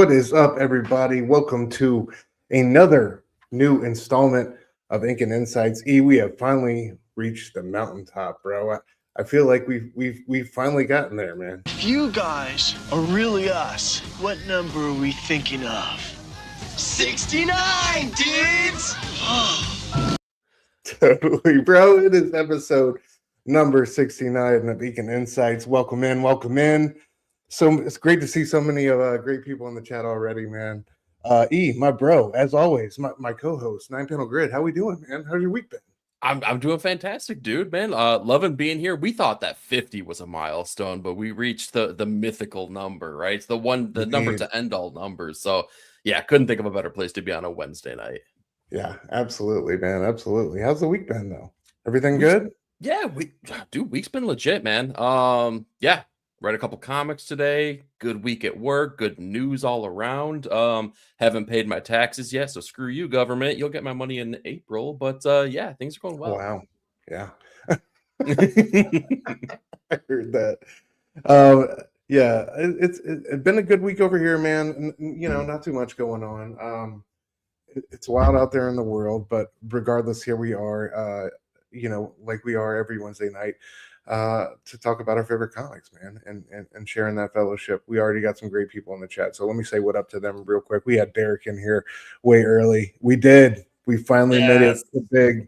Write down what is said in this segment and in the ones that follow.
What is up, everybody? Welcome to another new installment of Ink and Insights. We have finally reached the mountaintop, bro. I feel like we've finally gotten there, man. If you guys are really us, what number are we thinking of? 69, dudes! Totally, bro. It is episode number 69 of Ink and Insights. Welcome in, welcome in. So it's great to see so many great people in the chat already, man. My bro, as always, my co-host, 9 Panel Grid. How we doing, man? How's your week been? I'm doing fantastic, dude, man. Loving being here. We thought that 50 was a milestone, but we reached the mythical number, right? It's the number to end all numbers. So yeah, couldn't think of a better place to be on a Wednesday night. Yeah, absolutely, man. Absolutely. How's the week been though? Everything good? Yeah, week's been legit, man. Yeah. Read a couple comics today. Good week at work. Good news all around. Haven't paid my taxes yet, so screw you, government. You'll get my money in April. But yeah, things are going well. Wow. Yeah. I heard that. Yeah, it's been a good week over here, man. You know, not too much going on. It's wild out there in the world, but regardless, here we are. You know, like we are every Wednesday night. To talk about our favorite comics, man, and sharing that fellowship. We already got some great people in the chat, so let me say what up to them real quick. We had Derek in here way early. We finally made it to big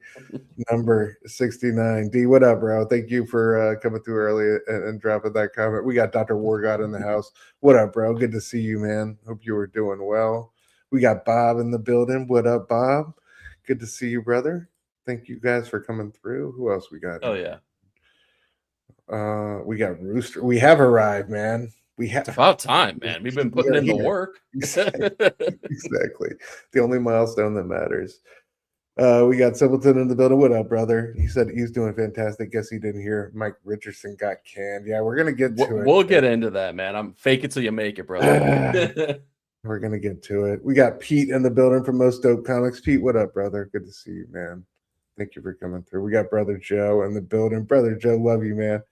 number 69. D, what up, bro? Thank you for coming through early and dropping that comment. We got Dr. Wargod in the house. What up, bro? Good to see you, man. Hope you were doing well. We got Bob in the building. What up, Bob? Good to see you, brother. Thank you guys for coming through. Who else we got? Oh yeah. We got Rooster. We have arrived, man. It's about time, man. We've been putting in the work. Exactly. The only milestone that matters. We got Simpleton in the building. What up, brother? He said he's doing fantastic. Guess he didn't hear Mike Richardson got canned. Yeah, we're gonna get to it. We'll get into that, man. I'm fake it till you make it, brother. We're gonna get to it. We got Pete in the building from Most Dope Comics. Pete, what up, brother? Good to see you, man. Thank you for coming through. We got Brother Joe in the building. Brother Joe, love you, man.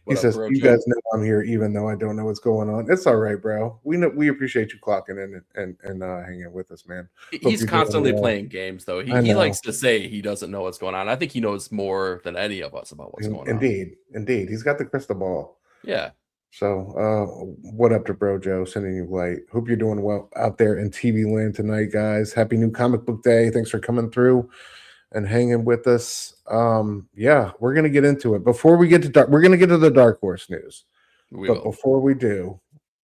He says, you guys know I'm here, even though I don't know what's going on. It's all right, bro. We appreciate you clocking in and hanging with us, man. He's constantly playing games, though. He likes to say he doesn't know what's going on. I think he knows more than any of us about what's going on. Indeed. He's got the crystal ball. Yeah. So, what up to Bro Joe? Sending you light. Hope you're doing well out there in TV land tonight, guys. Happy new comic book day. Thanks for coming through and hanging with us. Yeah, we're gonna get into it. Before we get to we're gonna get to the Dark Horse news. Before we do,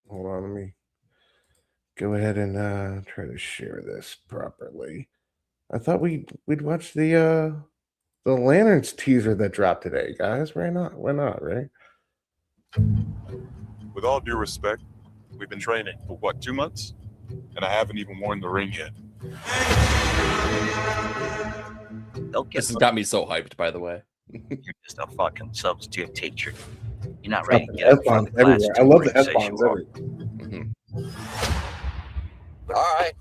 hold on, let me go ahead and try to share this properly. I thought we'd watch the Lanterns teaser that dropped today, guys. Why not, right? With all due respect, we've been training for what, 2 months? And I haven't even worn the ring yet. This has got me so hyped, by the way. You're just a fucking substitute teacher. You're not ready to get F-bombs everywhere. I love the F-bombs everywhere. All right.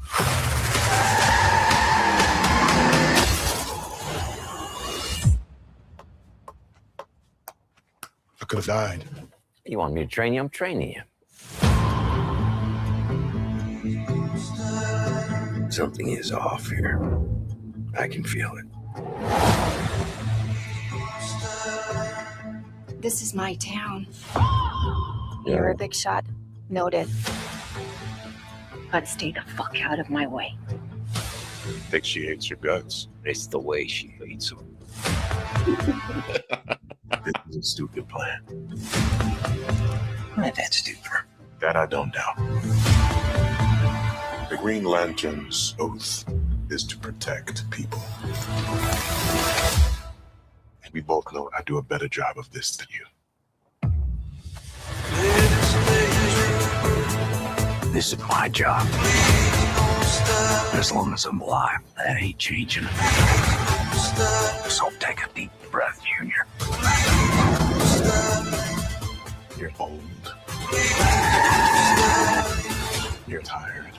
I could have died. You want me to train you? I'm training you. Something is off here. I can feel it. This is my town. You're a big shot. Noted. But stay the fuck out of my way. Think she hates your guts. It's the way she hates them. This is a stupid plan. Not that stupid. That I don't doubt. The Green Lantern's oath is to protect people. And we both know I do a better job of this than you. This is my job. As long as I'm alive, that ain't changing. So take a deep breath, Junior. You're old. You're tired.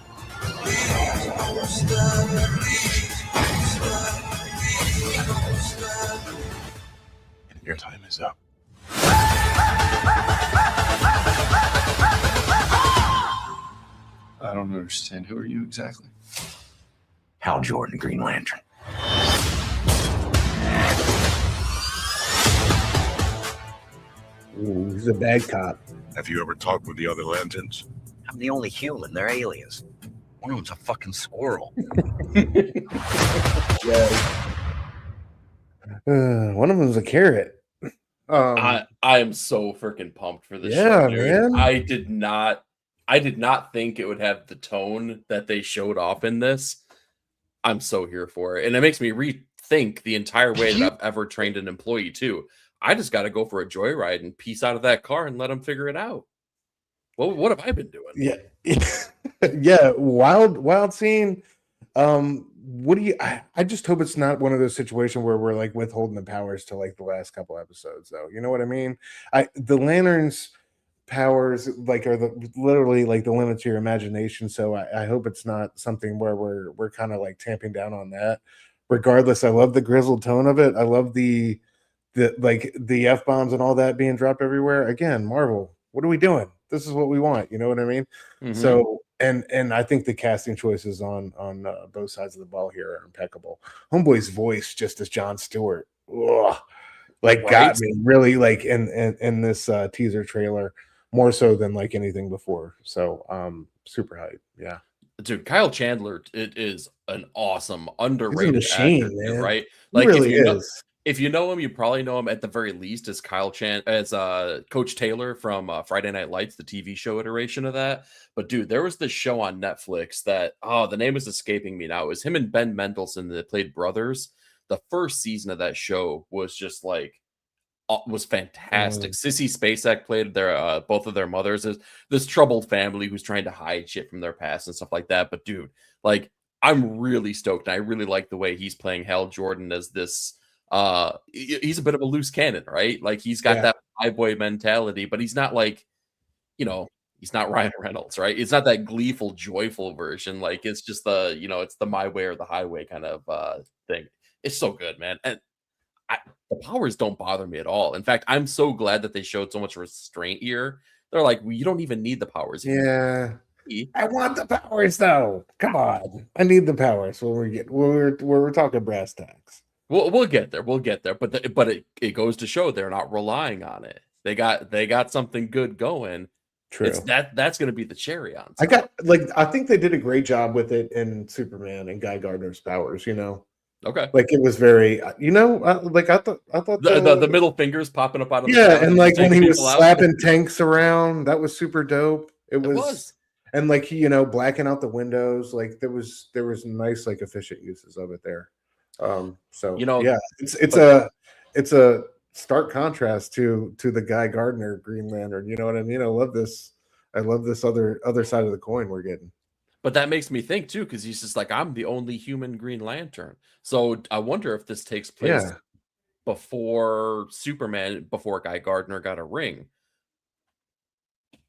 And your time is up. I don't understand. Who are you exactly? Hal Jordan, Green Lantern. Ooh, he's a bad cop. Have you ever talked with the other lanterns? I'm the only human. They're aliens. One of them's a fucking squirrel. One of them's a carrot. I am so freaking pumped for this Yeah, show, dude. man. I did not think it would have the tone that they showed off in this. I'm so here for it. And it makes me rethink the entire way that I've ever trained an employee too. I just got to go for a joyride and piece out of that car and let them figure it out. Well, what have I been doing? Yeah. Yeah, wild scene. What do you I just hope it's not one of those situations where we're like withholding the powers to like the last couple episodes though. You know what I mean? The lanterns powers like are literally like the limit to your imagination. So I hope it's not something where we're kind of like tamping down on that. Regardless, I love the grizzled tone of it. I love the like the F-bombs and all that being dropped everywhere. Again, Marvel, what are we doing? This is what we want. You know what I mean? Mhm. So and I think the casting choices on both sides of the ball here are impeccable. Homeboy's voice, just as Jon Stewart, ugh, like Right? got me really like in this teaser trailer more so than like anything before. So super hype. Yeah, Dude, Kyle Chandler, it is an awesome, he's a underrated machine, actor, man. right? He Like really is. if you know him, you probably know him at the very least as Coach Taylor from Friday Night Lights, the TV show iteration of that. But dude, there was this show on Netflix that the name is escaping me now. It was him and Ben Mendelsohn that played brothers. The first season of that show was just like was fantastic. Sissy Spacek played their both of their mothers. There's this troubled family who's trying to hide shit from their past and stuff like that. But dude, like I'm really stoked. I really like the way he's playing Hal Jordan as this. He's a bit of a loose cannon, right? Like he's got that high boy mentality, but he's not like, he's not Ryan Reynolds, right? It's not that gleeful, joyful version. Like it's just the, it's the my way or the highway kind of thing. It's so good, man. And the powers don't bother me at all. In fact, I'm so glad that they showed so much restraint here. They're like, well, you don't even need the powers. Yeah. I want the powers though. Come on. I need the powers when we're talking brass tacks. We'll get there. We'll get there. But it goes to show they're not relying on it. They got something good going. True. That's going to be the cherry on top. I think they did a great job with it in Superman and Guy Gardner's powers. Okay. Like it was very, I thought the middle fingers popping up out of the and and like when he was people out. slapping tanks around, that was super dope. It was. And like he, blacking out the windows, like there was nice like efficient uses of it there. So yeah, it's a stark contrast to the Guy Gardner Green Lantern. You know what I mean? I love this other side of the coin we're getting. But that makes me think too, because he's just like, I'm the only human Green Lantern. So I wonder if this takes place before Superman, before Guy Gardner got a ring.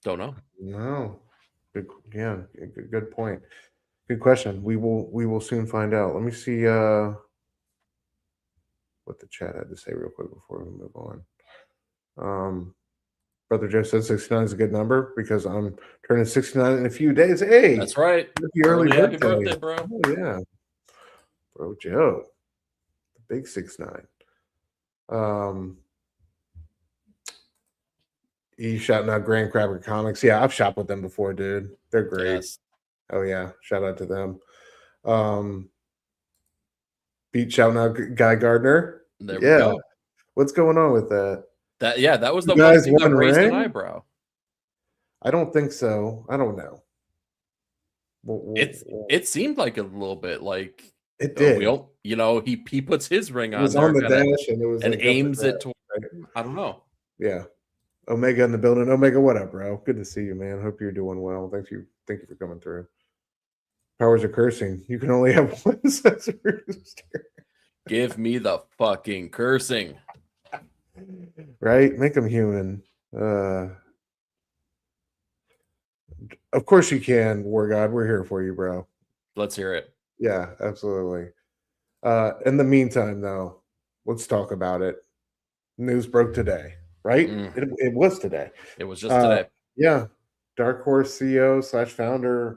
Don't know. No. Good point. Good question. We will soon find out. Let me see what the chat had to say real quick before we move on. Brother Joe said 69 is a good number because I'm turning 69 in a few days. Hey, that's right. Happy birthday, bro. Oh, yeah. Bro Joe. The big 6'9". You shouting out Grand Crabber Comics. Yeah, I've shopped with them before, dude. They're great. Yes. Oh yeah, shout out to them. Beat shouting out Guy Gardner. There we go. What's going on with that? That was the one thing that raised an eyebrow. I don't think so. I don't know. It seemed like a little bit like it did. He puts his ring on. It was on the dash and it was and aims it toward. I don't know. Yeah. Omega in the building. Omega, what up, bro? Good to see you, man. Hope you're doing well. Thank you for coming through. Powers of cursing. You can only have one sense of rooster. Give me the fucking cursing. Right? Make them human. Of course you can, War God. We're here for you, bro. Let's hear it. Yeah, absolutely. In the meantime, though, let's talk about it. News broke today. Right? It was today. It was just today. Yeah. Dark Horse CEO / founder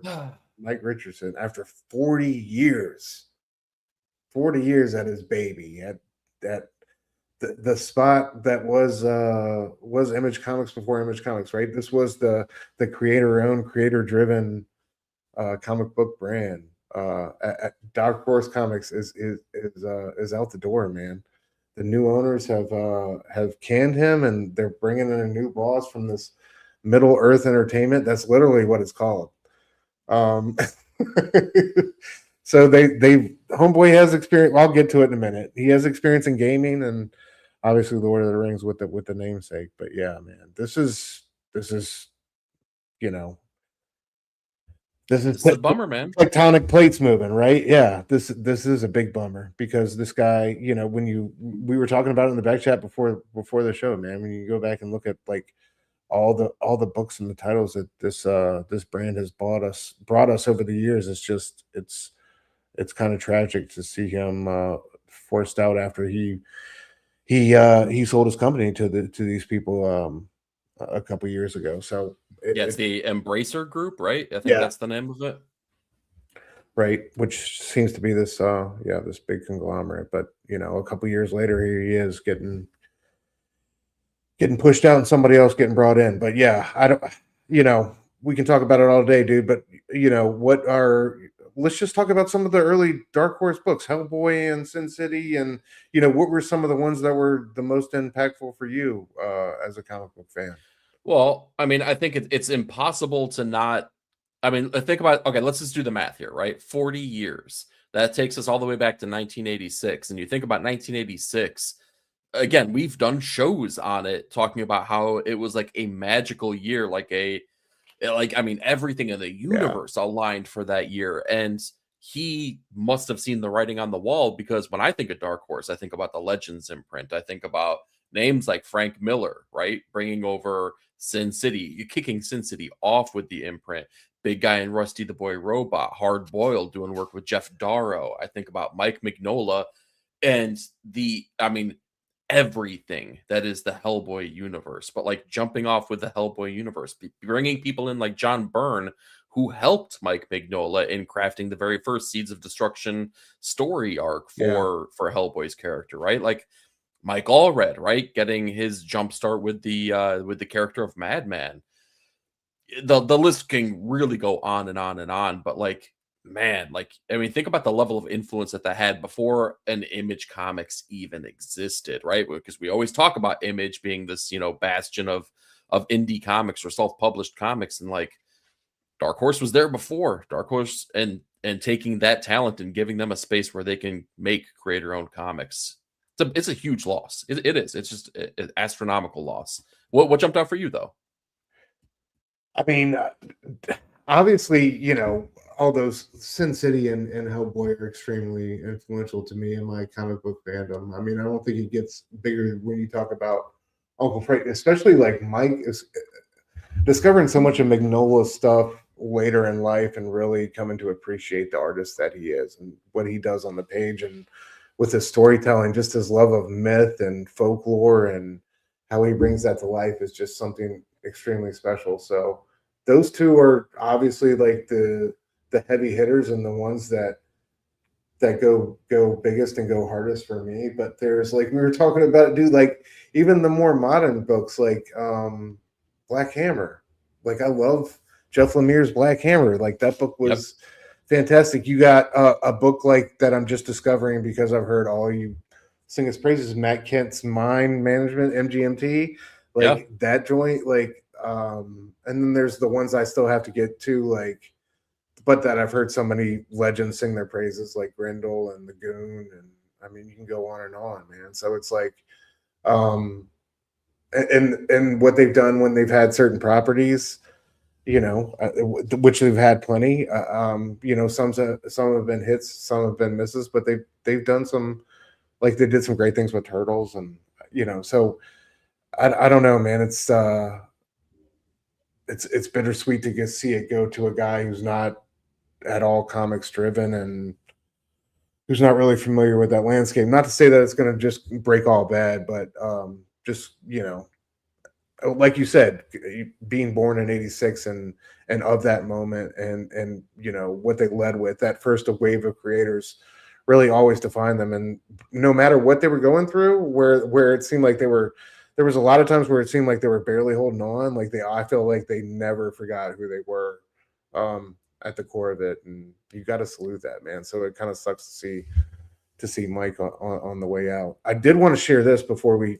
Mike Richardson, after 40 years at his baby, at the spot that was Image Comics before Image Comics, right? This was the creator-owned, creator-driven comic book brand. At Dark Horse Comics is out the door, man. The new owners have canned him, and they're bringing in a new boss from this Middle Earth Entertainment. That's literally what it's called. So they homeboy has experience. I'll get to it in a minute. He has experience in gaming and obviously Lord of the Rings with the namesake. But yeah, man, this is you know, this is It's a bummer, man. tectonic plates moving, right? Yeah, this is a big bummer because this guy, when we were talking about it in the back chat before the show, man. When you go back and look at like all the books and the titles that this brand has brought us over the years, it's kind of tragic to see him forced out after he sold his company to these people a couple years ago. So it's the Embracer Group, right? I think that's the name of it. Right, which seems to be this this big conglomerate. But a couple years later, here he is getting pushed out and somebody else getting brought in. But yeah, I don't, we can talk about it all day, dude. But let's just talk about some of the early Dark Horse books, Hellboy and Sin City, and what were some of the ones that were the most impactful for you as a comic book fan? Well, I mean, I think it's impossible to not. I mean, think about, okay, let's just do the math here, right? 40 years. That takes us all the way back to 1986. And you think about 1986, again, we've done shows on it talking about how it was like a magical year, I mean, everything in the universe aligned for that year. And he must have seen the writing on the wall, because when I think of Dark Horse, I think about the Legends imprint. I think about names like Frank Miller, right? Bringing over Sin City, kicking Sin City off with the imprint. Big Guy and Rusty the Boy Robot, Hard Boiled doing work with Jeff Darrow. I think about Mike Mignola and everything that is the Hellboy universe. But like jumping off with the Hellboy universe, bringing people in like John Byrne, who helped Mike Mignola in crafting the very first Seeds of Destruction story arc for Hellboy's character, right? Like Mike Allred, right, getting his jumpstart with the character of Madman. The list can really go on and on and on, but like, man, like, I mean, think about the level of influence that had before an Image Comics even existed, right? Because we always talk about Image being this, bastion of indie comics or self-published comics, and like Dark Horse was there before. Dark Horse and taking that talent and giving them a space where they can make creator-owned comics. It's a huge loss. It is. It's just an astronomical loss. What jumped out for you, though? I mean, obviously, all those Sin City and Hellboy are extremely influential to me in my comic book fandom. I mean, I don't think it gets bigger when you talk about Uncle Frank, especially like Mike is discovering so much of Mignola's stuff later in life and really coming to appreciate the artist that he is and what he does on the page, and with his storytelling, just his love of myth and folklore and how he brings that to life is just something extremely special. So those two are obviously like the heavy hitters and the ones that go biggest and go hardest for me. But there's, like we were talking about, dude, like even the more modern books like Black Hammer. Like I love Jeff Lemire's Black Hammer. Like that book was fantastic. You got a book like that I'm just discovering because I've heard all you sing his praises, Matt Kent's Mind Management, MGMT. Like that joint, like and then there's the ones I still have to get to, like, but that I've heard so many legends sing their praises, like Grendel and the Goon, and I mean you can go on and on, man. So it's like and what they've done when they've had certain properties, which they've had plenty. Some have been hits, some have been misses, but they've done some, like they did some great things with Turtles, and so I don't know, man. It's bittersweet to see it go to a guy who's not at all comics driven and who's not really familiar with that landscape. Not to say that it's going to just break all bad, but just like you said, being born in '86 and of that moment and you know what they led with, that first wave of creators really always defined them. And no matter what they were going through, where it seemed like there was a lot of times where it seemed like they were barely holding on. Like I feel like they never forgot who they were at the core of it, and you got to salute that, man. So it kind of sucks to see Mike on the way out. I did want to share this before we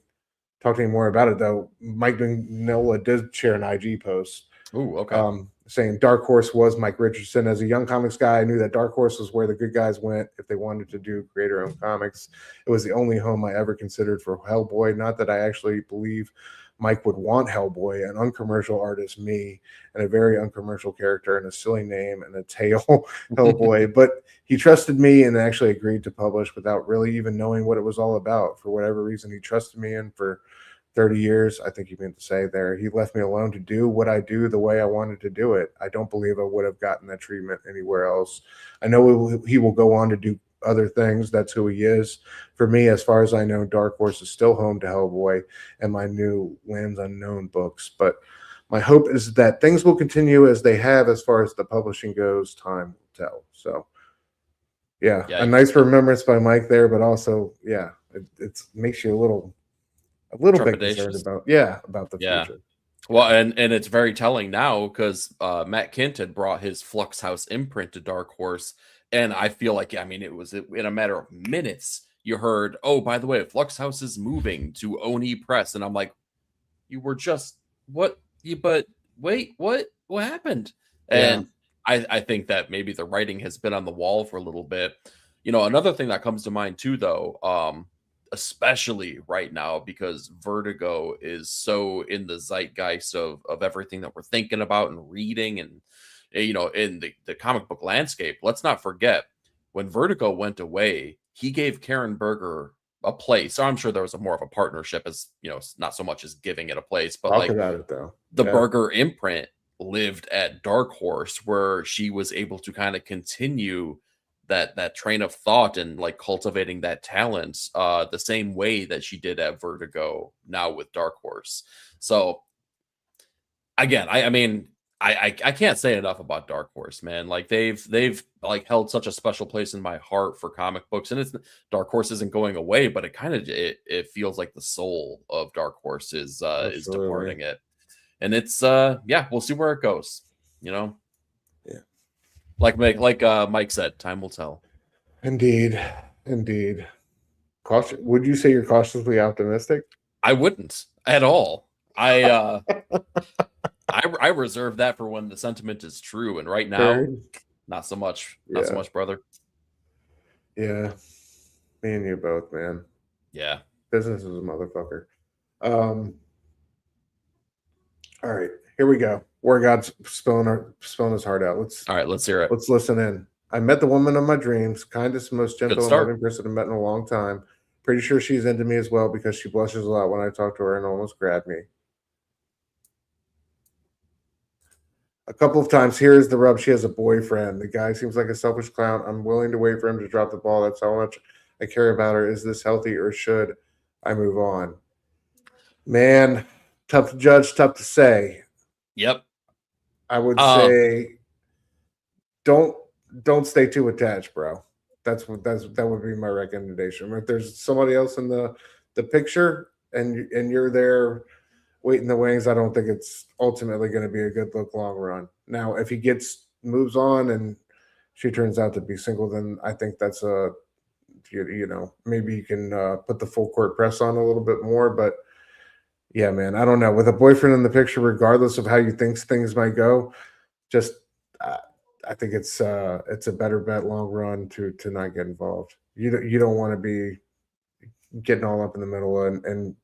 talk any more about it, though. Mike Mignola did share an IG post. Ooh, okay. Saying Dark Horse was Mike Richardson. As a young comics guy, I knew that Dark Horse was where the good guys went if they wanted to do creator-owned comics. It was the only home I ever considered for Hellboy. Not that I actually believe Mike would want Hellboy, an uncommercial artist, me, and a very uncommercial character and a silly name and a tail, Hellboy. But he trusted me and actually agreed to publish without really even knowing what it was all about. For whatever reason, he trusted me, and for 30 years, I think he meant to say there, he left me alone to do what I do the way I wanted to do it. I don't believe I would have gotten that treatment anywhere else. I know he will go on to do other things. That's who he is. For me, as far as I know, Dark Horse is still home to Hellboy and my new Lands Unknown books. But my hope is that things will continue as they have as far as the publishing goes. Time will tell. So, yeah, a nice remembrance by Mike there, but also, yeah, it makes you a little bit concerned about the future. Well, and it's very telling now because Matt Kint had brought his Flux House imprint to Dark Horse, and I feel like, I mean, it was in a matter of minutes you heard, oh, by the way, Flux House is moving to Oni Press, and I'm like, you were just what? But wait, what happened? And I think that maybe the writing has been on the wall for a little bit. You know, another thing that comes to mind too, though, especially right now, because Vertigo is so in the zeitgeist of everything that we're thinking about and reading, and you know, in the comic book landscape. Let's not forget, when Vertigo went away, he gave Karen Berger a place. So I'm sure there was more of a partnership, as you know, not so much as giving it a place, but Talk like about it, though. The Berger imprint lived at Dark Horse, where she was able to kind of continue that train of thought and like cultivating that talent the same way that she did at Vertigo now with Dark Horse. So again, I mean, I can't say enough about Dark Horse, man. Like they've like held such a special place in my heart for comic books, and it's Dark Horse isn't going away, but it feels like the soul of Dark Horse is departing it, and it's we'll see where it goes, you know. Like Mike said, time will tell. Indeed. Would you say you're cautiously optimistic? I wouldn't at all. I reserve that for when the sentiment is true, and right now, not so much. Not so much, brother. Yeah, me and you both, man. Yeah, business is a motherfucker. All right, here we go. Where God's spilling his heart out. Let's hear it. Let's listen in. I met the woman of my dreams, kindest, most gentle and loving person I've met in a long time. Pretty sure she's into me as well because she blushes a lot when I talk to her and almost grabbed me. A couple of times, here is the rub. She has a boyfriend. The guy seems like a selfish clown. I'm willing to wait for him to drop the ball. That's how much I care about her. Is this healthy or should I move on? Man, tough to judge, tough to say. Yep. I would say don't stay too attached, bro. That would be my recommendation. If there's somebody else in the picture and you're there waiting in the wings, I don't think it's ultimately going to be a good look long run. Now, if he moves on and she turns out to be single, then I think that's maybe you can put the full court press on a little bit more. But yeah, man, I don't know. With a boyfriend in the picture, regardless of how you think things might go, just I think it's a better bet long run to not get involved. You don't want to be getting all up in the middle and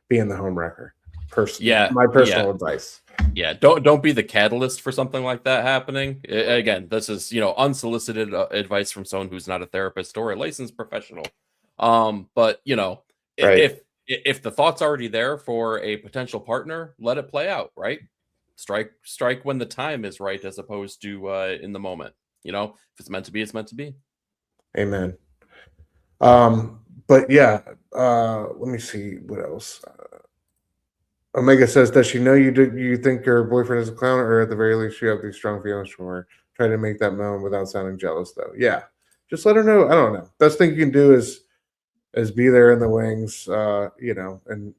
being the home wrecker. My personal advice. Yeah, don't be the catalyst for something like that happening. Again, this is unsolicited advice from someone who's not a therapist or a licensed professional. But if the thought's already there for a potential partner, let it play out, right? Strike when the time is right, as opposed to in the moment. If it's meant to be, it's meant to be. Amen. But yeah, let me see what else. Omega says, does she know you think your boyfriend is a clown, or at the very least you have these strong feelings for her? Try to make that known without sounding jealous, though. Yeah, just let her know. I don't know. Best thing you can do is be there in the wings, and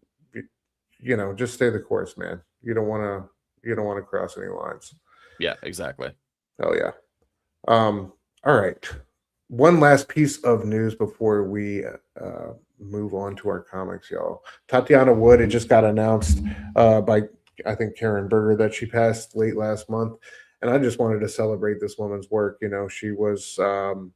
just stay the course, man. You don't want to cross any lines. Yeah, exactly. Oh yeah. All right. One last piece of news before we move on to our comics, y'all. Tatiana Wood, it just got announced by, I think, Karen Berger that she passed late last month. And I just wanted to celebrate this woman's work. She was an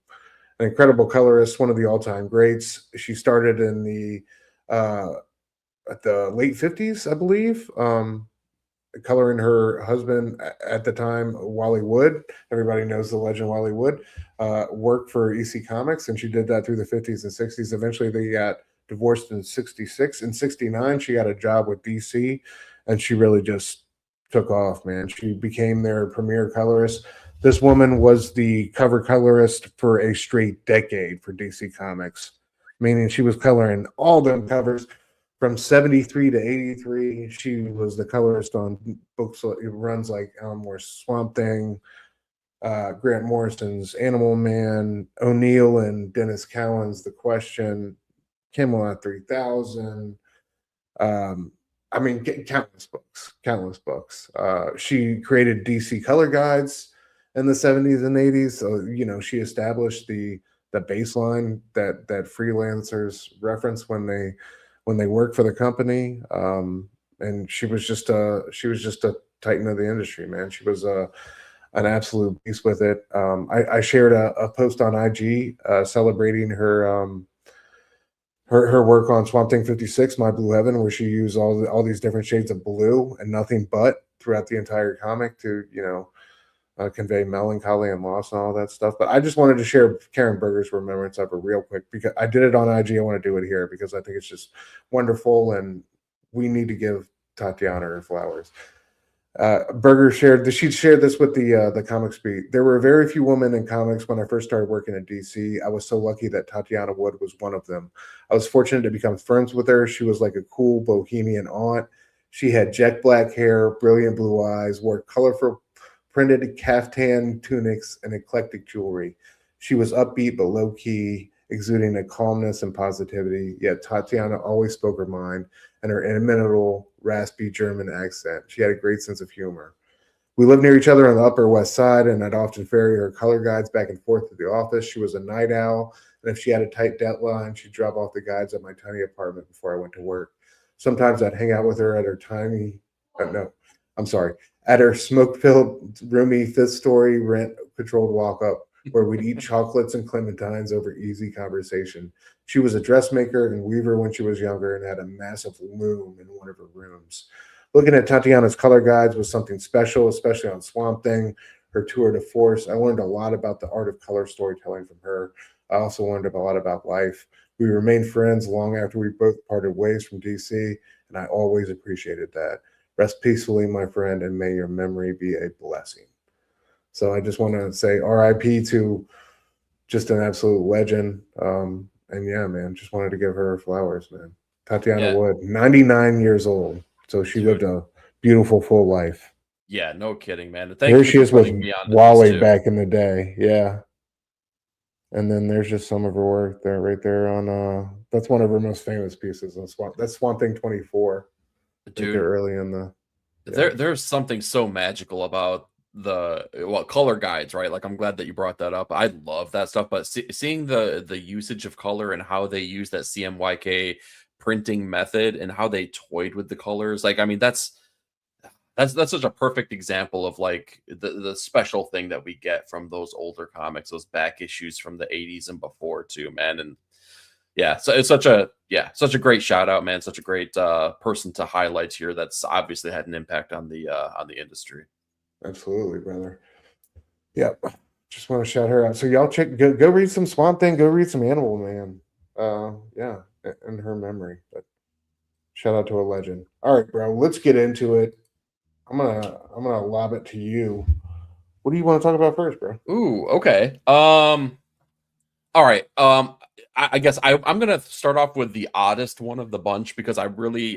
incredible colorist, one of the all-time greats. She started in at the late 50s, I believe. Coloring her husband at the time, Wally Wood. Everybody knows the legend Wally Wood. Worked for EC Comics, and she did that through the 50s and 60s. Eventually, they got divorced in 66. In 69, she got a job with DC, and she really just took off, man. She became their premier colorist. This woman was the cover colorist for a straight decade for DC Comics, meaning she was coloring all them covers. From 73 to 83, she was the colorist on books, runs like Alan Moore's Swamp Thing, Grant Morrison's Animal Man, O'Neill and Dennis Cowan's The Question, Camelot 3000. Countless books. She created DC color guides in the 70s and 80s. So, she established the baseline that freelancers reference when they work for the company. And she was just a titan of the industry, man. She was an absolute beast with it. I shared a post on IG celebrating her work on Swamp Thing 56, My Blue Heaven, where she used all these different shades of blue and nothing but throughout the entire comic to convey melancholy and loss and all that stuff. But I just wanted to share Karen Berger's remembrance of her real quick, because I did it on IG. I want to do it here because I think it's just wonderful, and we need to give Tatiana her flowers. Berger shared this with the Comics Beat. There were very few women in comics when I first started working at DC. I was so lucky that Tatiana Wood was one of them. I was fortunate to become friends with her. She was like a cool bohemian aunt. She had jet black hair, brilliant blue eyes, wore colorful printed caftan tunics, and eclectic jewelry. She was upbeat but low-key, exuding a calmness and positivity, yet Tatiana always spoke her mind, and her inimitable, raspy German accent. She had a great sense of humor. We lived near each other on the Upper West Side, and I'd often ferry her color guides back and forth to the office. She was a night owl, and if she had a tight deadline, she'd drop off the guides at my tiny apartment before I went to work. Sometimes I'd hang out with her at her at her smoke-filled, roomy fifth-story rent-controlled walk-up, where we'd eat chocolates and clementines over easy conversation. She was a dressmaker and weaver when she was younger and had a massive loom in one of her rooms. Looking at Tatiana's color guides was something special, especially on Swamp Thing, her tour de force. I learned a lot about the art of color storytelling from her. I also learned a lot about life. We remained friends long after we both parted ways from DC, and I always appreciated that. Rest peacefully, my friend, and may your memory be a blessing. So I just want to say RIP to just an absolute legend. And yeah, man, just wanted to give her flowers, man. Tatiana Wood, 99 years old. So she lived a beautiful, full life. Yeah, no kidding, man. There she is with Wally back in the day. Yeah. And then there's just some of her work there, right there on that's one of her most famous pieces on That's Swamp Thing 24. Dude, early in the there's something so magical about the color guides, right? Like, I'm glad that you brought that up. I love that stuff, but seeing the usage of color and how they use that CMYK printing method and how they toyed with the colors, like, I mean, that's such a perfect example of like the special thing that we get from those older comics, those back issues from the 80s and before too, man. And yeah, so it's such a great shout out, man. Such a great person to highlight here. That's obviously had an impact on the industry. Absolutely, brother. Yep. Just want to shout her out. So y'all go read some Swamp Thing. Go read some Animal Man. Yeah, in her memory. But shout out to a legend. All right, bro. Let's get into it. I'm gonna lob it to you. What do you want to talk about first, bro? Ooh, okay. All right. I guess I'm gonna start off with the oddest one of the bunch because I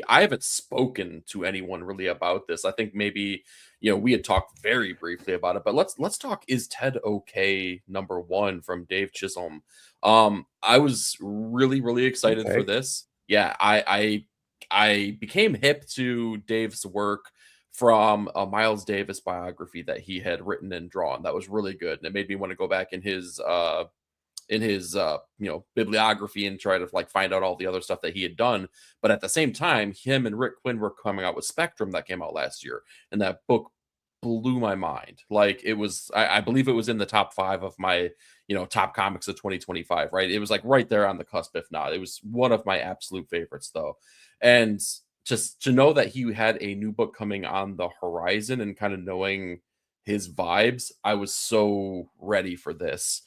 haven't spoken to anyone really about this. I think maybe we had talked very briefly about it, but let's talk. Is Ted okay? #1 from Dave Chisholm. I was really excited for Okay. this. Yeah, I became hip to Dave's work from a Miles Davis biography that he had written and drawn. That was really good, and it made me want to go back in his bibliography and try to like find out all the other stuff that he had done. But at the same time, him and Rick Quinn were coming out with Spectrum that came out last year, and that book blew my mind. Like it was, I believe it was in the top 5 of my top comics of 2025. Right, it was like right there on the cusp, if not. It was one of my absolute favorites, though, and just to know that he had a new book coming on the horizon and kind of knowing his vibes, I was so ready for this,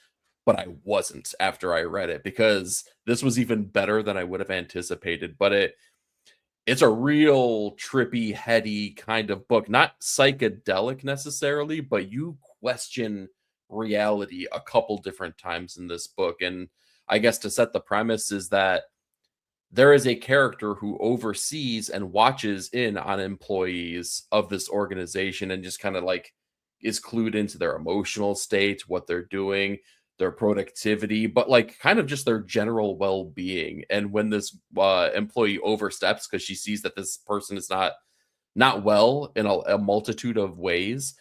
but I wasn't after I read it because this was even better than I would have anticipated. But it's a real trippy, heady kind of book, not psychedelic necessarily, but you question reality a couple different times in this book. And I guess to set the premise is that there is a character who oversees and watches in on employees of this organization and just kind of like is clued into their emotional state, what they're doing, their productivity, but like kind of just their general well-being. And when this employee oversteps because she sees that this person is not well in a multitude of ways,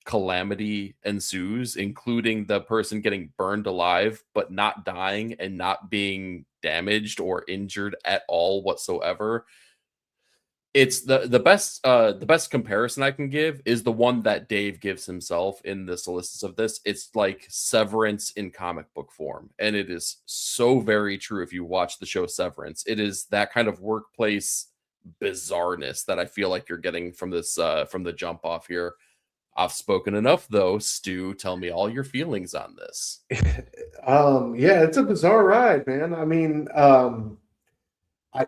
calamity ensues, including the person getting burned alive but not dying and not being damaged or injured at all whatsoever. It's the best comparison I can give is the one that Dave gives himself in the solicits of this. It's like Severance in comic book form, and it is so very true. If you watch the show Severance, it is that kind of workplace bizarreness that I feel like you're getting from this from the jump off here. I've spoken enough, though. Stu, tell me all your feelings on this. Yeah, it's a bizarre ride, man. I mean, I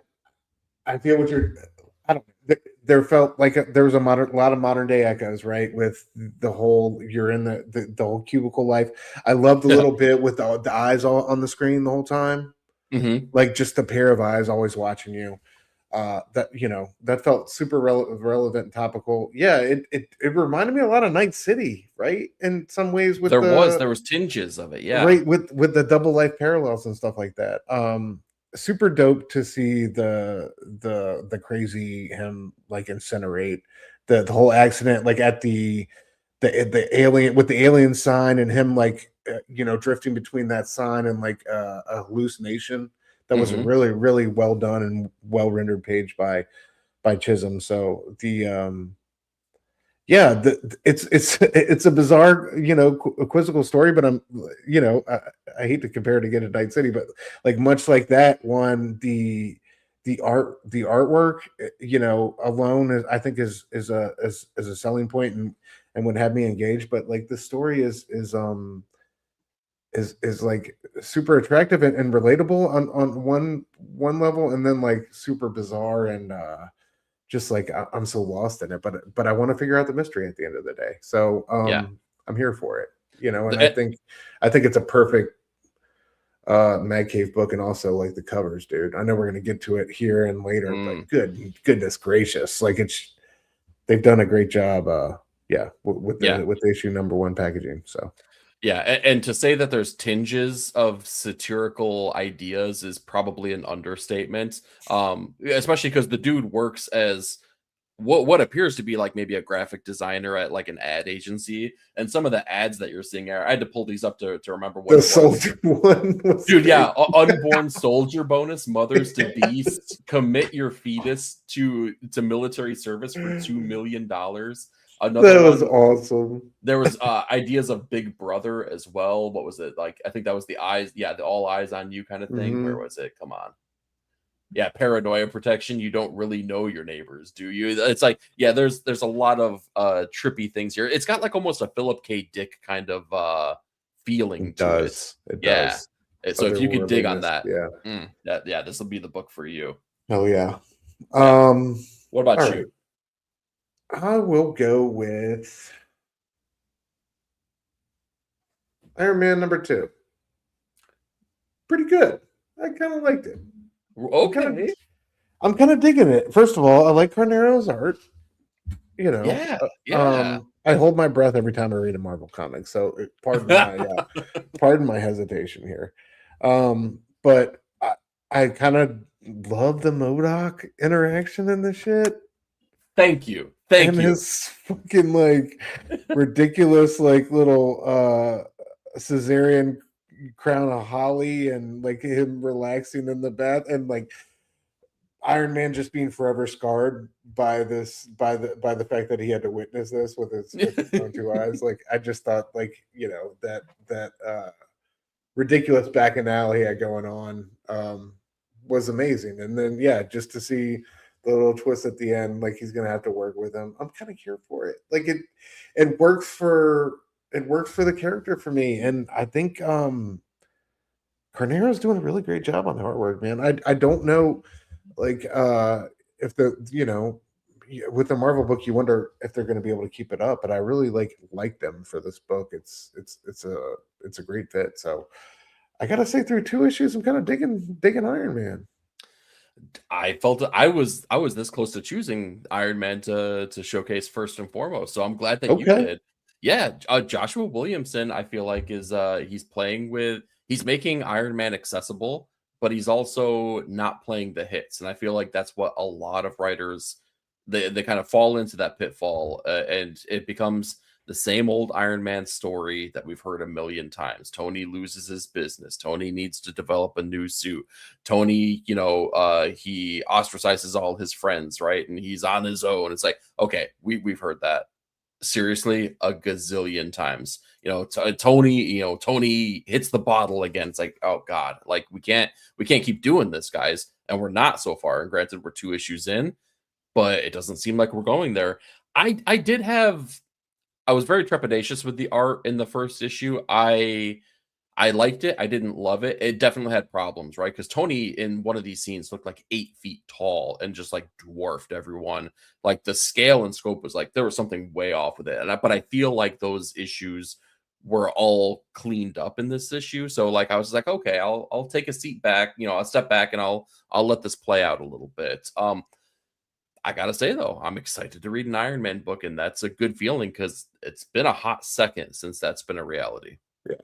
feel what you're. I don't. There felt like there was lot of modern day echoes, right? With the whole you're in the whole cubicle life. I loved a little bit with the eyes all on the screen the whole time, like just the pair of eyes always watching you. That felt super relevant and topical. Yeah, it reminded me a lot of Night City, right? In some ways, with there was tinges of it, yeah, right, with the double life parallels and stuff like that. Super dope to see the crazy him like incinerate the whole accident, like at the alien with the alien sign and him like drifting between that sign and like a hallucination. That was a really well done and well rendered page by Chisholm. So it's a bizarre, a quizzical story, but I hate to compare it again to Night City, but like much like that one, the artwork, alone is, I think is a selling point and would have me engaged. But like the story is like super attractive and relatable on one level, and then like super bizarre and just like I'm so lost in it, but I want to figure out the mystery at the end of the day. So I'm here for it, and I think it's a perfect Mad Cave book, and also like the covers, dude. I know we're gonna get to it here and later, but goodness gracious, like they've done a great job. With the issue #1 packaging. So. Yeah, and to say that there's tinges of satirical ideas is probably an understatement, especially because the dude works as what appears to be like maybe a graphic designer at like an ad agency, and some of the ads that you're seeing I had to pull these up to remember what the soldier one was dude. Yeah, unborn soldier bonus, mothers to be, commit your fetus to military service for $2 million. Another that was one, awesome. There was ideas of Big Brother as well. What was it like? I think that was the eyes, the all eyes on you kind of thing. Where was it? Come on. Yeah, paranoia protection. You don't really know your neighbors, do you? It's like, yeah, there's a lot of trippy things here. It's got like almost a Philip K. Dick kind of feeling to it. It does. So if you could dig on that, this will be the book for you. Oh yeah. What about you? Right. I will go with Iron Man #2. pretty good. I kind of liked it. Okay. I'm kind of digging it. First of all, I like Carnero's art. You know, Yeah. I hold my breath every time I read a Marvel comic, so pardon my hesitation here. But I kind of love the MODOK interaction in this shit. Thank you. His fucking like ridiculous like little cesarean crown of holly, and like him relaxing in the bath, and like Iron Man just being forever scarred by the fact that he had to witness this with his own two eyes. Like, I just thought, like, you know, that ridiculous bacchanal he had going on was amazing. And then just to see the little twist at the end, like he's gonna have to work with him, I'm kind of here for it. Like it works for the character for me, and I think Carnero's doing a really great job on the artwork, man. I don't know, like if with the Marvel book, you wonder if they're going to be able to keep it up, but I really like them for this book. It's a great fit. So I gotta say, through 2 issues, I'm kind of digging Iron Man. I felt I was this close to choosing Iron Man to showcase first and foremost. So I'm glad that you did. Yeah, Joshua Williamson, I feel like he's making Iron Man accessible, but he's also not playing the hits, and I feel like that's what a lot of writers they kind of fall into that pitfall, and it becomes the same old Iron Man story that we've heard a million times. Tony loses his business. Tony needs to develop a new suit. Tony, he ostracizes all his friends, right? And he's on his own. It's like, okay, we've heard that seriously a gazillion times. Tony hits the bottle again. It's like, oh God, like we can't keep doing this, guys. And we're not so far. And granted, we're 2 issues in, but it doesn't seem like we're going there. I was very trepidatious with the art in the first issue. I liked it. I didn't love it. It definitely had problems, right? Because Tony in one of these scenes looked like 8 feet tall and just like dwarfed everyone. Like the scale and scope was like there was something way off with it. But I feel like those issues were all cleaned up in this issue. So like I was like, okay, I'll take a seat back. I'll step back and I'll let this play out a little bit. I gotta say though, I'm excited to read an Iron Man book, and that's a good feeling because it's been a hot second since that's been a reality. Yeah.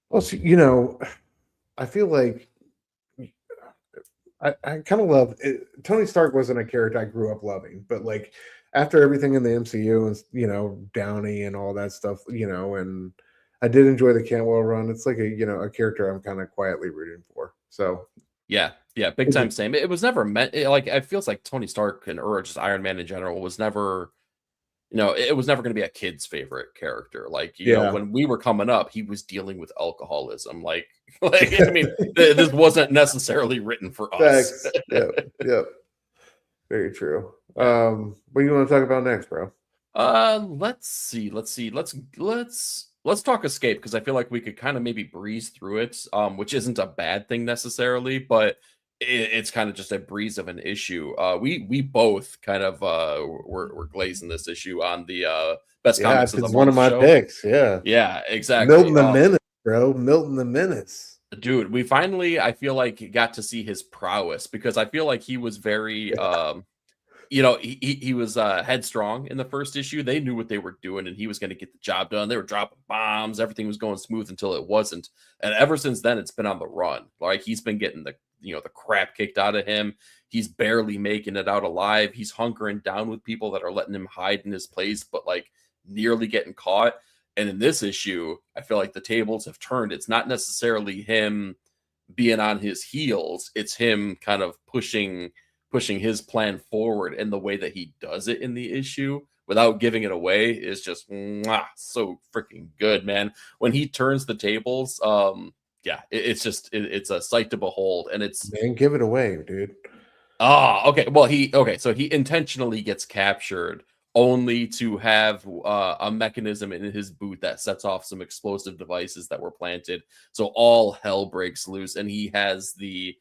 Well, so, I feel like I kind of love it. Tony Stark wasn't a character I grew up loving, but like after everything in the MCU and Downey and all that stuff, and I did enjoy the Cantwell run. It's like a character I'm kind of quietly rooting for. So yeah, big time. Same. It was never meant. It feels like Tony Stark or just Iron Man in general was never. It was never going to be a kid's favorite character. Like, when we were coming up, he was dealing with alcoholism. Like I mean, this wasn't necessarily written for us. Yep. Very true. What do you want to talk about next, bro? Let's see. Let's talk Escape, because I feel like we could kind of maybe breeze through it, which isn't a bad thing necessarily, but it's kind of just a breeze of an issue. We both kind of were glazing this issue on the best comics of the month. It's one of my picks. Yeah, exactly. Milton the Menace, bro. Milton the Menace, dude. We finally, I feel like, got to see his prowess, because I feel like he was very he was headstrong in the first issue. They knew what they were doing, and he was going to get the job done. They were dropping bombs. Everything was going smooth until it wasn't. And ever since then, it's been on the run. Like, he's been getting the crap kicked out of him. He's barely making it out alive. He's hunkering down with people that are letting him hide in his place, but like nearly getting caught. And in this issue, I feel like the tables have turned. It's not necessarily him being on his heels. It's him kind of pushing his plan forward, and the way that he does it in the issue without giving it away is just so freaking good, man. When he turns the tables, it's a sight to behold, and it's give it away, dude. Okay. Well, so he intentionally gets captured only to have a mechanism in his boot that sets off some explosive devices that were planted. So all hell breaks loose, and he has the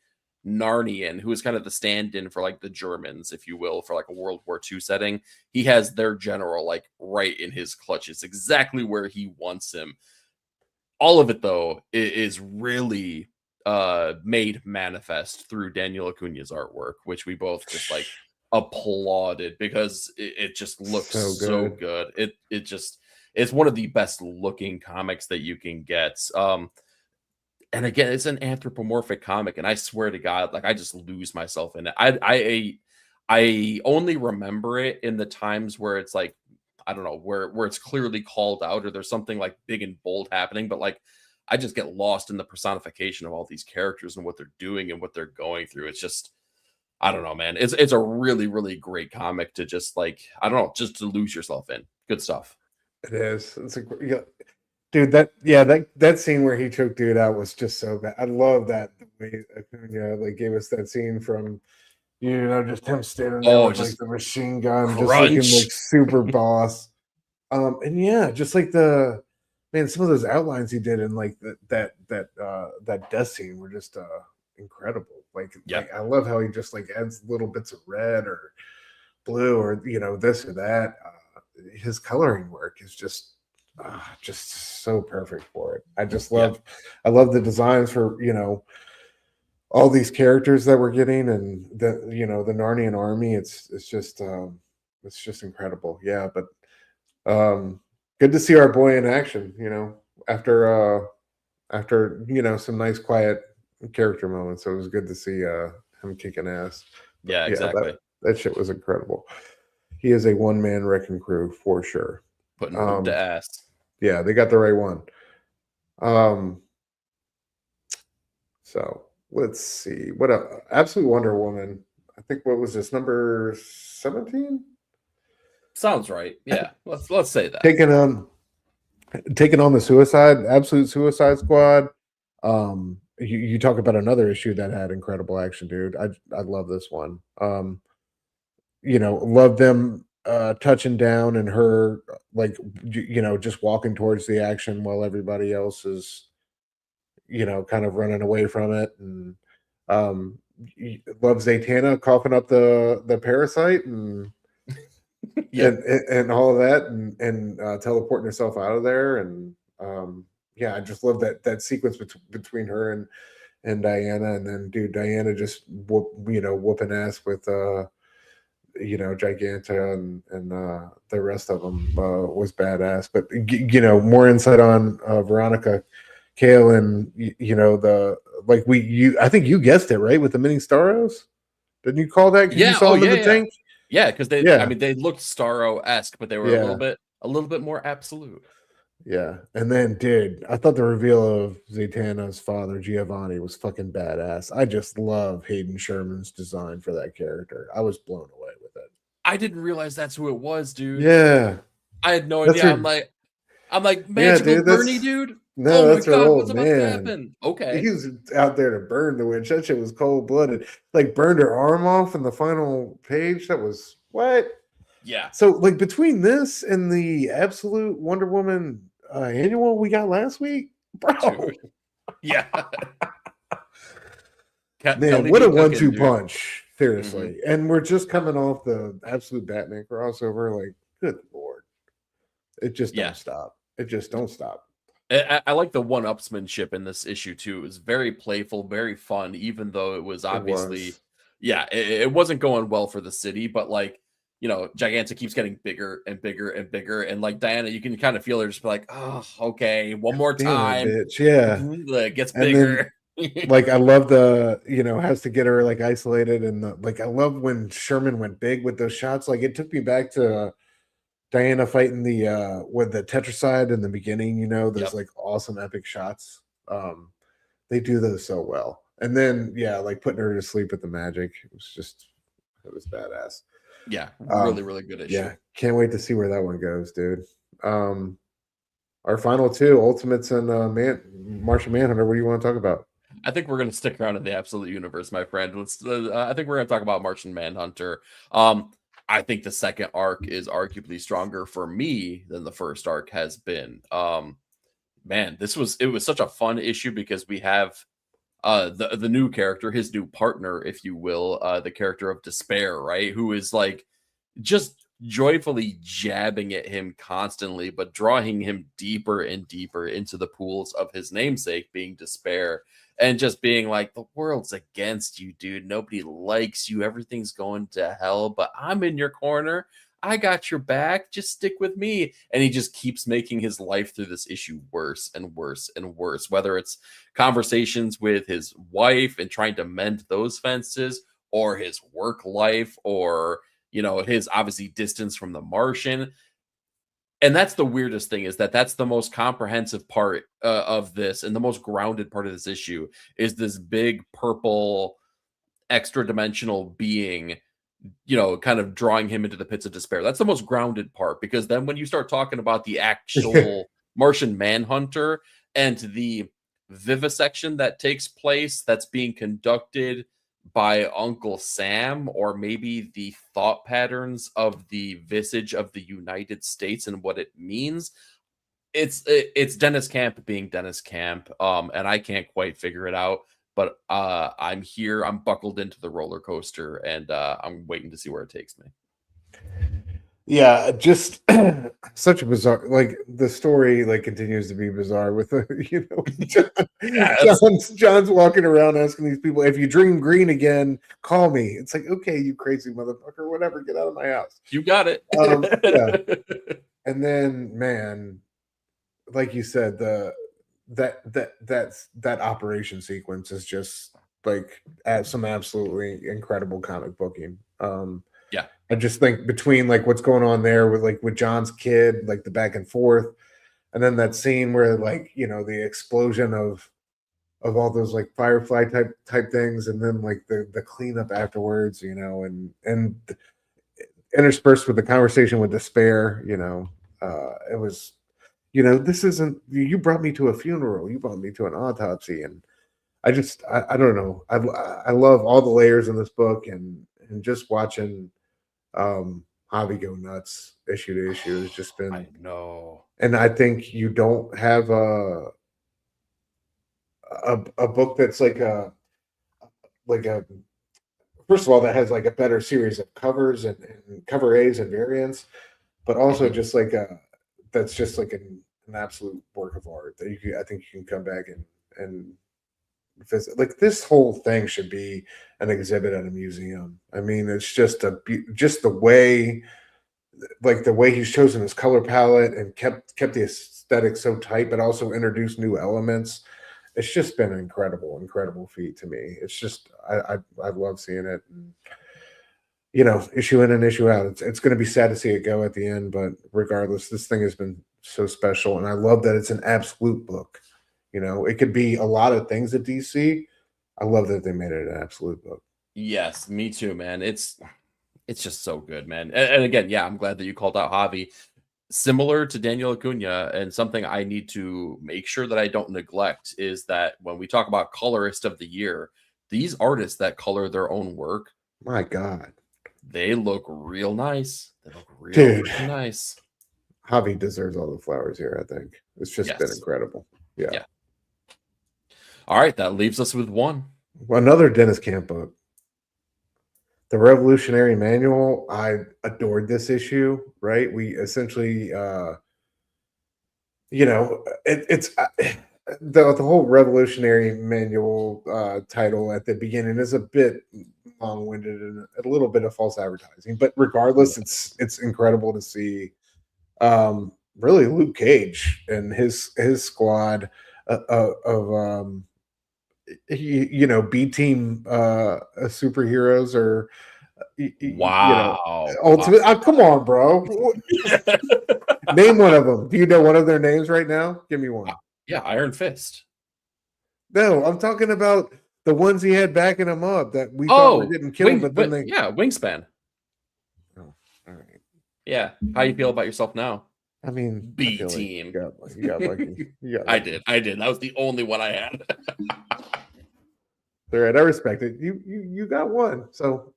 Narnian, who is kind of the stand-in for like the Germans, if you will, for like a World War II setting. He has their general like right in his clutches, exactly where he wants him. all of it though is really made manifest through Daniel Acuña's artwork, which we both just like applauded because it just looks so good. It's one of the best looking comics that you can get. And again, it's an anthropomorphic comic, and I swear to God, like I just lose myself in it. I only remember it in the times where it's like, I don't know, where it's clearly called out or there's something like big and bold happening, but like I just get lost in the personification of all these characters and what they're doing and what they're going through. It's just, I don't know, man. It's a really, really great comic to just like, I don't know, just to lose yourself in. Good stuff. It is. It's dude. That scene where he choked dude out was just so bad. I love that the way Acuna like gave us that scene from, just him standing there with like the machine gun, just looking like super boss. And yeah, just like some of those outlines he did in like that death scene were just incredible. Like I love how he just like adds little bits of red or blue or this or that. His coloring work is just so perfect for it. I just love I love the designs for all these characters that we're getting, and the the Narnian army. It's just incredible. Yeah, but good to see our boy in action, after some nice quiet character moments. So it was good to see him kicking ass. Yeah, exactly. That shit was incredible. He is a one-man wrecking crew for sure. Putting him to ass. Yeah, they got the right one. So let's see. What Absolute Wonder Woman. I think what was this, number 17? Sounds right. Yeah. Let's say that. Taking on the Absolute Suicide Squad. You talk about another issue that had incredible action, dude. I love this one. Love them touching down and her like just walking towards the action while everybody else is kind of running away from it. And love Zatanna coughing up the parasite and and all of that and teleporting herself out of there. And I just love that sequence between her and Diana. And then Diana just whooping ass with Giganta and the rest of them was badass. But more insight on Veronica Cale and I think you guessed it right with the mini Starros. Didn't you call that? You saw them in the tank. Yeah, because they looked Starro-esque, but they were a little bit more absolute. Yeah, and then I thought the reveal of Zatanna's father Giovanni was fucking badass. I just love Hayden Sherman's design for that character. I was blown away with it. I didn't realize that's who it was, dude. Yeah, I had no idea. I'm like magical Bernie, dude. No, that's her old about to happen? Okay, he was out there to burn the witch. That shit was cold blooded. Like burned her arm off in the final page. That was what? Yeah. So like between this and the Absolute Wonder Woman annual we got last week, bro. Dude. Yeah. Man, what a 1-2 punch. Seriously. Mm-hmm. And we're just coming off the Absolute Batman crossover. Like, good Lord. It just don't stop. It just don't stop. I like the one-upsmanship in this issue too. It was very playful, very fun, even though it was obviously it wasn't going well for the city, but like Giganta keeps getting bigger and bigger and bigger, and like Diana, you can kind of feel her just be like, oh, okay, one more time. Bitch. Yeah. It gets bigger. Then, like I love the has to get her like isolated, and I love when Sherman went big with those shots. Like it took me back to Diana fighting with the Tetracide in the beginning, those like awesome epic shots. They do those so well. And then like putting her to sleep with the magic. It was badass. Yeah, really, really good issue. Yeah, can't wait to see where that one goes, dude. Our final two, Ultimates and Martian Manhunter. What do you want to talk about? I think we're going to stick around in the Absolute Universe, my friend. I think we're going to talk about Martian Manhunter. I think the second arc is arguably stronger for me than the first arc has been. Man, it was such a fun issue because we have the new character, his new partner, if you will, the character of Despair, right? Who is like just joyfully jabbing at him constantly, but drawing him deeper and deeper into the pools of his namesake, being despair, and just being like, the world's against you, dude. Nobody likes you. Everything's going to hell, but I'm in your corner. I got your back. Just stick with me. And he just keeps making his life through this issue worse and worse and worse, whether it's conversations with his wife and trying to mend those fences, or his work life, or, you know, his obviously distance from the Martian. And that's the weirdest thing, is that that's the most comprehensive part of this, and the most grounded part of this issue is this big purple extra dimensional being, you know, kind of drawing him into the pits of despair. That's the most grounded part, because then when you start talking about the actual Martian Manhunter and the vivisection that takes place, that's being conducted by Uncle Sam, or maybe the thought patterns of the visage of the United States and what it means, it's Dennis Camp being Dennis Camp, and I can't quite figure it out. But I'm here. I'm buckled into the roller coaster, and I'm waiting to see where it takes me. Yeah, just such a bizarre, like, the story like continues to be bizarre with the, you know, John's walking around asking these people, if you dream green again, call me. It's like, okay, you crazy motherfucker, whatever, get out of my house. You got it. Yeah. And then, man, like you said, that operation sequence is just like some absolutely incredible comic booking. Yeah, I just think between like what's going on there with John's kid, like the back and forth, and then that scene where, like, you know, the explosion of all those like Firefly type things, and then like the cleanup afterwards, you know, and interspersed with the conversation with despair, you know, it was, you know, this isn't, you brought me to a funeral, you brought me to an autopsy. And I don't know, I love all the layers in this book, and just watching Javi go nuts issue to issue has just been, I know. And I think you don't have a book that's like a first of all, that has like a better series of covers and cover A's and variants, but also just like that's just like an absolute work of art that I think you can come back and visit. Like, this whole thing should be an exhibit at a museum. I mean, it's just the way, like the way he's chosen his color palette and kept the aesthetic so tight, but also introduced new elements. It's just been an incredible feat to me. It's just, I love seeing it. And, you know, issue in and issue out. It's going to be sad to see it go at the end, but regardless, this thing has been so special, and I love that it's an absolute book. You know, it could be a lot of things at DC. I love that they made it an absolute book. Yes, me too, man. It's just so good, man. And again, yeah, I'm glad that you called out Javi. Similar to Daniel Acuna, and something I need to make sure that I don't neglect is that when we talk about colorist of the year, these artists that color their own work, my God, they look real nice. They look real nice. Javi deserves all the flowers here, I think. It's just been incredible. Yeah. All right, that leaves us with one. Another Dennis Camp book. The Revolutionary Manual. I adored this issue, right? We essentially, you know, it's the whole Revolutionary Manual title at the beginning is a bit long-winded and a little bit of false advertising. But regardless, it's incredible to see really Luke Cage and his squad of you know, B team superheroes, or wow, you know, ultimate. Come on, bro. Name one of them. Do you know one of their names right now? Give me one. Yeah, Iron Fist. No, I'm talking about the ones he had backing him up that we thought were getting killed, but then Wingspan. Oh, all right. Yeah, how you feel about yourself now? I mean, B team. Like you got lucky. I did. That was the only one I had. All right, I respect it. You got one, so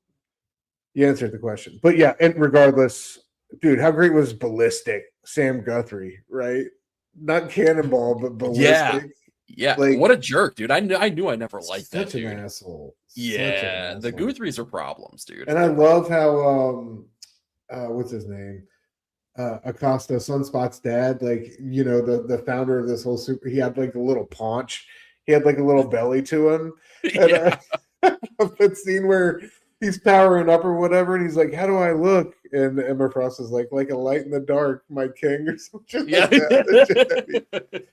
you answered the question. But yeah, and regardless, dude, how great was Ballistic Sam Guthrie, right? Not Cannonball, but Ballistic. Yeah, like, what a jerk, dude. I knew I never liked that dude. Such an asshole. Yeah, the Guthries are problems, dude. And I love how what's his name? Acosta, Sunspot's dad, like, you know, the founder of this whole super, he had like a little paunch. He had like a little belly to him. And Yeah. that scene where he's powering up or whatever, and he's like, "How do I look?" And Emma Frost is like a light in the dark, my king," or something Yeah. like that.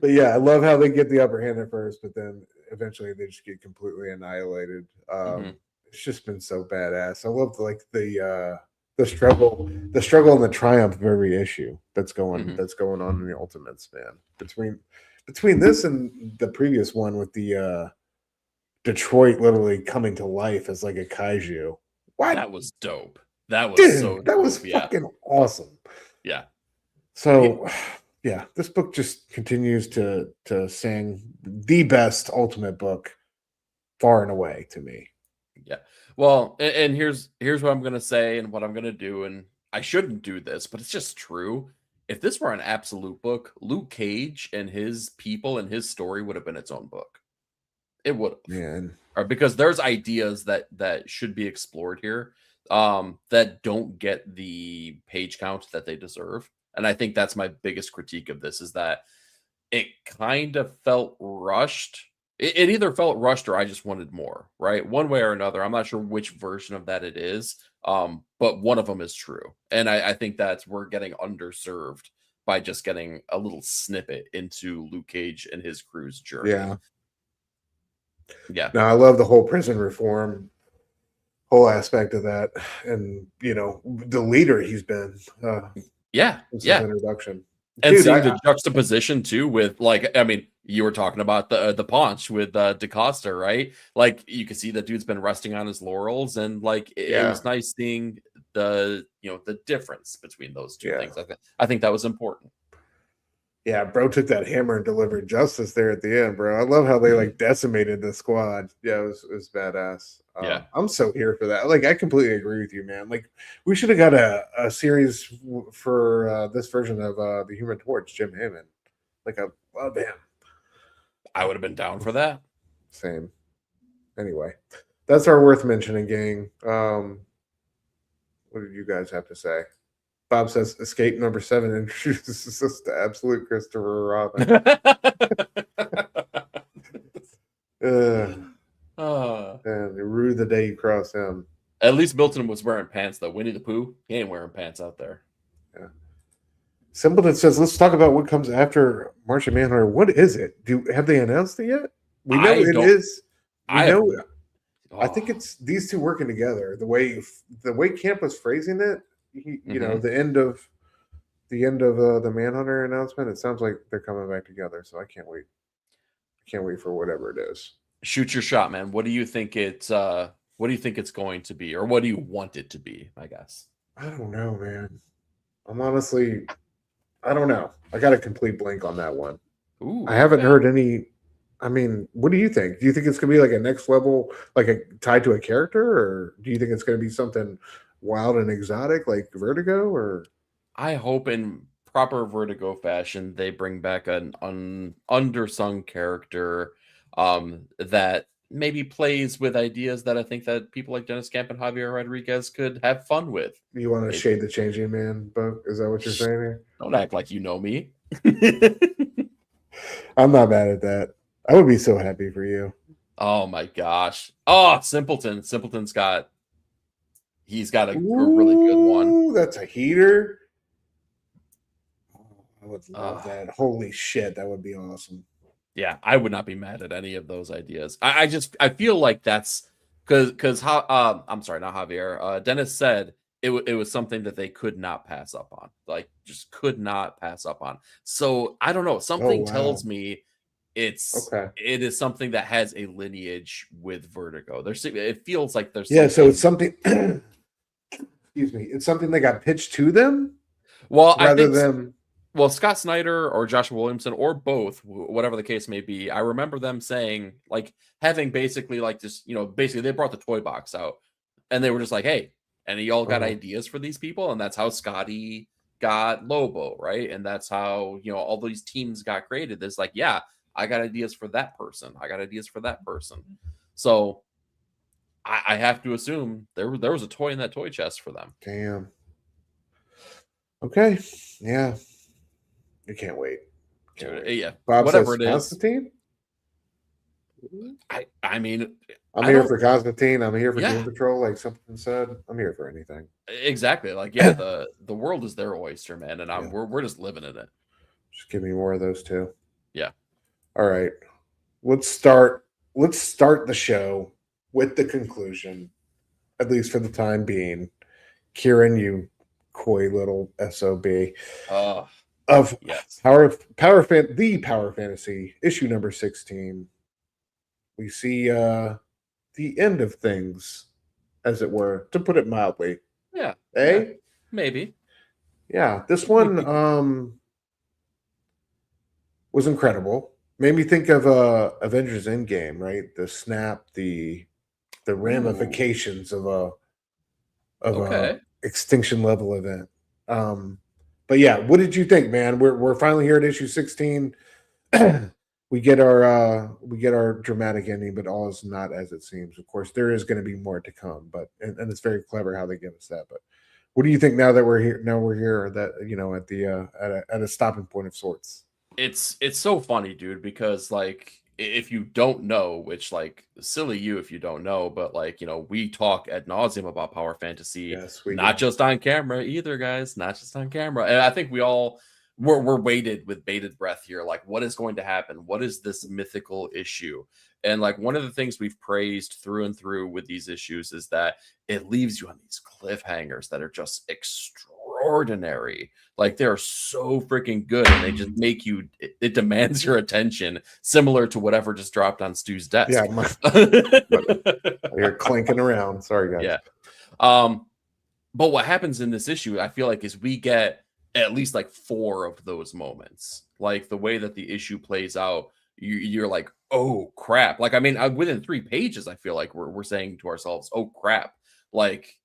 But yeah, I love how they get the upper hand at first, but then eventually they just get completely annihilated. It's just been so badass. I love like the struggle and the triumph of every issue that's going on in the Ultimates, man. Between this and the previous one with the Detroit literally coming to life as like a kaiju. What? That was dope. That was Dude, so dope. that was Yeah. fucking awesome. Yeah. So yeah, this book just continues to sing the best Ultimate book far and away to me. Yeah. Well, and here's what I'm gonna say and what I'm gonna do, and I shouldn't do this, but it's just true. If this were an absolute book, Luke Cage and his people and his story would have been its own book. It would have. Man. Or because there's ideas that should be explored here that don't get the page count that they deserve. And I think that's my biggest critique of this, is that it kind of felt rushed. It either felt rushed or I just wanted more, right? One way or another. I'm not sure which version of that it is, but one of them is true. And I think that's we're getting underserved by just getting a little snippet into Luke Cage and his crew's journey. Yeah. Yeah. No, I love the whole prison reform, whole aspect of that. And, you know, the leader he's been. Yeah. Since Yeah. his introduction. And Dude, seeing the juxtaposition too with, like, I mean, you were talking about the paunch with DaCosta, right? Like, you can see the dude's been resting on his laurels, and like it was nice seeing the difference between those two things. I think that was important. Yeah, bro took that hammer and delivered justice there at the end, bro. I love how they like decimated the squad. Yeah, it was badass. Yeah, I'm so here for that. Like, I completely agree with you, man. Like, we should have got a series for this version of the Human Torch, Jim Hammond. Like, I love him. I would have been down for that. Same. Anyway, that's our worth mentioning, gang. What did you guys have to say? Bob says Escape number 7 introduces us to absolute Christopher Robin. And rue the day you cross him. At least Milton was wearing pants, though. Winnie the Pooh, he ain't wearing pants out there. Yeah. Simpleton says, let's talk about what comes after Martian Manhunter. What is it? Have they announced it yet? We know it is. I think it's these two working together. The way Camp was phrasing it, you know, the end of the Manhunter announcement, it sounds like they're coming back together. So I can't wait. I can't wait for whatever it is. Shoot your shot, man. What do you think it's going to be, or what do you want it to be? I guess. I don't know, man. I don't know. I got a complete blank on that one. Ooh, I haven't heard any. I mean, what do you think? Do you think it's gonna be like a next level, like tied to a character, or do you think it's gonna be something wild and exotic like Vertigo? Or I hope in proper Vertigo fashion they bring back an undersung character that maybe plays with ideas that I think that people like Dennis Camp and Javier Rodriguez could have fun with. You want to shade the Changing Man book? Is that what you're saying here? Don't act like you know me. I'm not mad at that. I would be so happy for you. Oh my gosh. Oh, Simpleton. Simpleton's he's got a really good one. That's a heater. I would love that. Holy shit, that would be awesome. Yeah, I would not be mad at any of those ideas. I feel like that's because I'm sorry, not Javier. Dennis said it was something that they could not pass up on. Like, just could not pass up on. So I don't know. Something tells me it is something that has a lineage with Vertigo. It feels like there's so it's something. Excuse me. It's something that got pitched to them. Well, rather than. Well, Scott Snyder or Joshua Williamson or both, whatever the case may be, I remember them saying, like, having basically like this, basically they brought the toy box out and they were just like, hey, and y'all got ideas for these people. And that's how Scotty got Lobo, right? And that's how, all these teams got created. It's like, yeah, I got ideas for that person. I got ideas for that person. So I have to assume there was a toy in that toy chest for them. Damn. Okay. Yeah. You can't wait. Dude, yeah, Bob whatever says it is. Constantine. I mean, I'm I here don't- for Constantine. I'm here for Yeah. Doom Patrol, like something said. I'm here for anything. exactly. Like, yeah, the world is their oyster, man, and Yeah. we're just living in it. Just give me more of those too. Yeah. All right. Let's start the show with the conclusion, at least for the time being. Kieron, you coy little SOB. Of Yes. the Power Fantasy issue number 16. We see the end of things, as it were, to put it mildly. Yeah. Eh? Yeah, maybe. Yeah, this one was incredible. Made me think of Avengers Endgame, right? The snap, the ramifications of a Okay. extinction level event. But yeah, what did you think, man? We're finally here at issue 16. we get our dramatic ending, but all is not as it seems. Of course, there is going to be more to come, but and it's very clever how they give us that. But what do you think now that we're here? Now we're here, that at the at a stopping point of sorts. It's so funny, dude, because like if you don't know, which like silly you if you don't know, but like we talk ad nauseum about power fantasy, Yes, we not do. just on camera either, guys, not just on camera. And I think we all we're waited with bated breath here. Like, what is going to happen? What is this mythical issue? And like one of the things we've praised through and through with these issues is that it leaves you on these cliffhangers that are just extraordinary. Like they're so freaking good, and they just make you. It demands your attention, similar to whatever just dropped on Stu's desk. Yeah, you're clinking around. Sorry, guys. Yeah. But what happens in this issue, I feel like, is we get at least like 4 of those moments. Like the way that the issue plays out, you're like, oh crap. Like, I mean, within 3 pages, I feel like we're saying to ourselves, oh crap. Like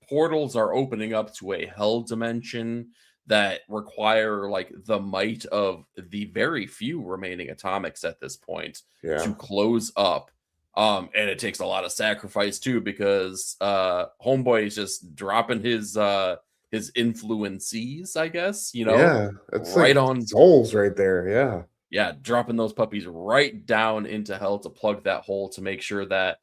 portals are opening up to a hell dimension that require like the might of the very few remaining atomics at this point to close up. And it takes a lot of sacrifice too, because homeboy is just dropping his influences, I guess, Yeah, it's right like on souls right there. Yeah, dropping those puppies right down into hell to plug that hole to make sure that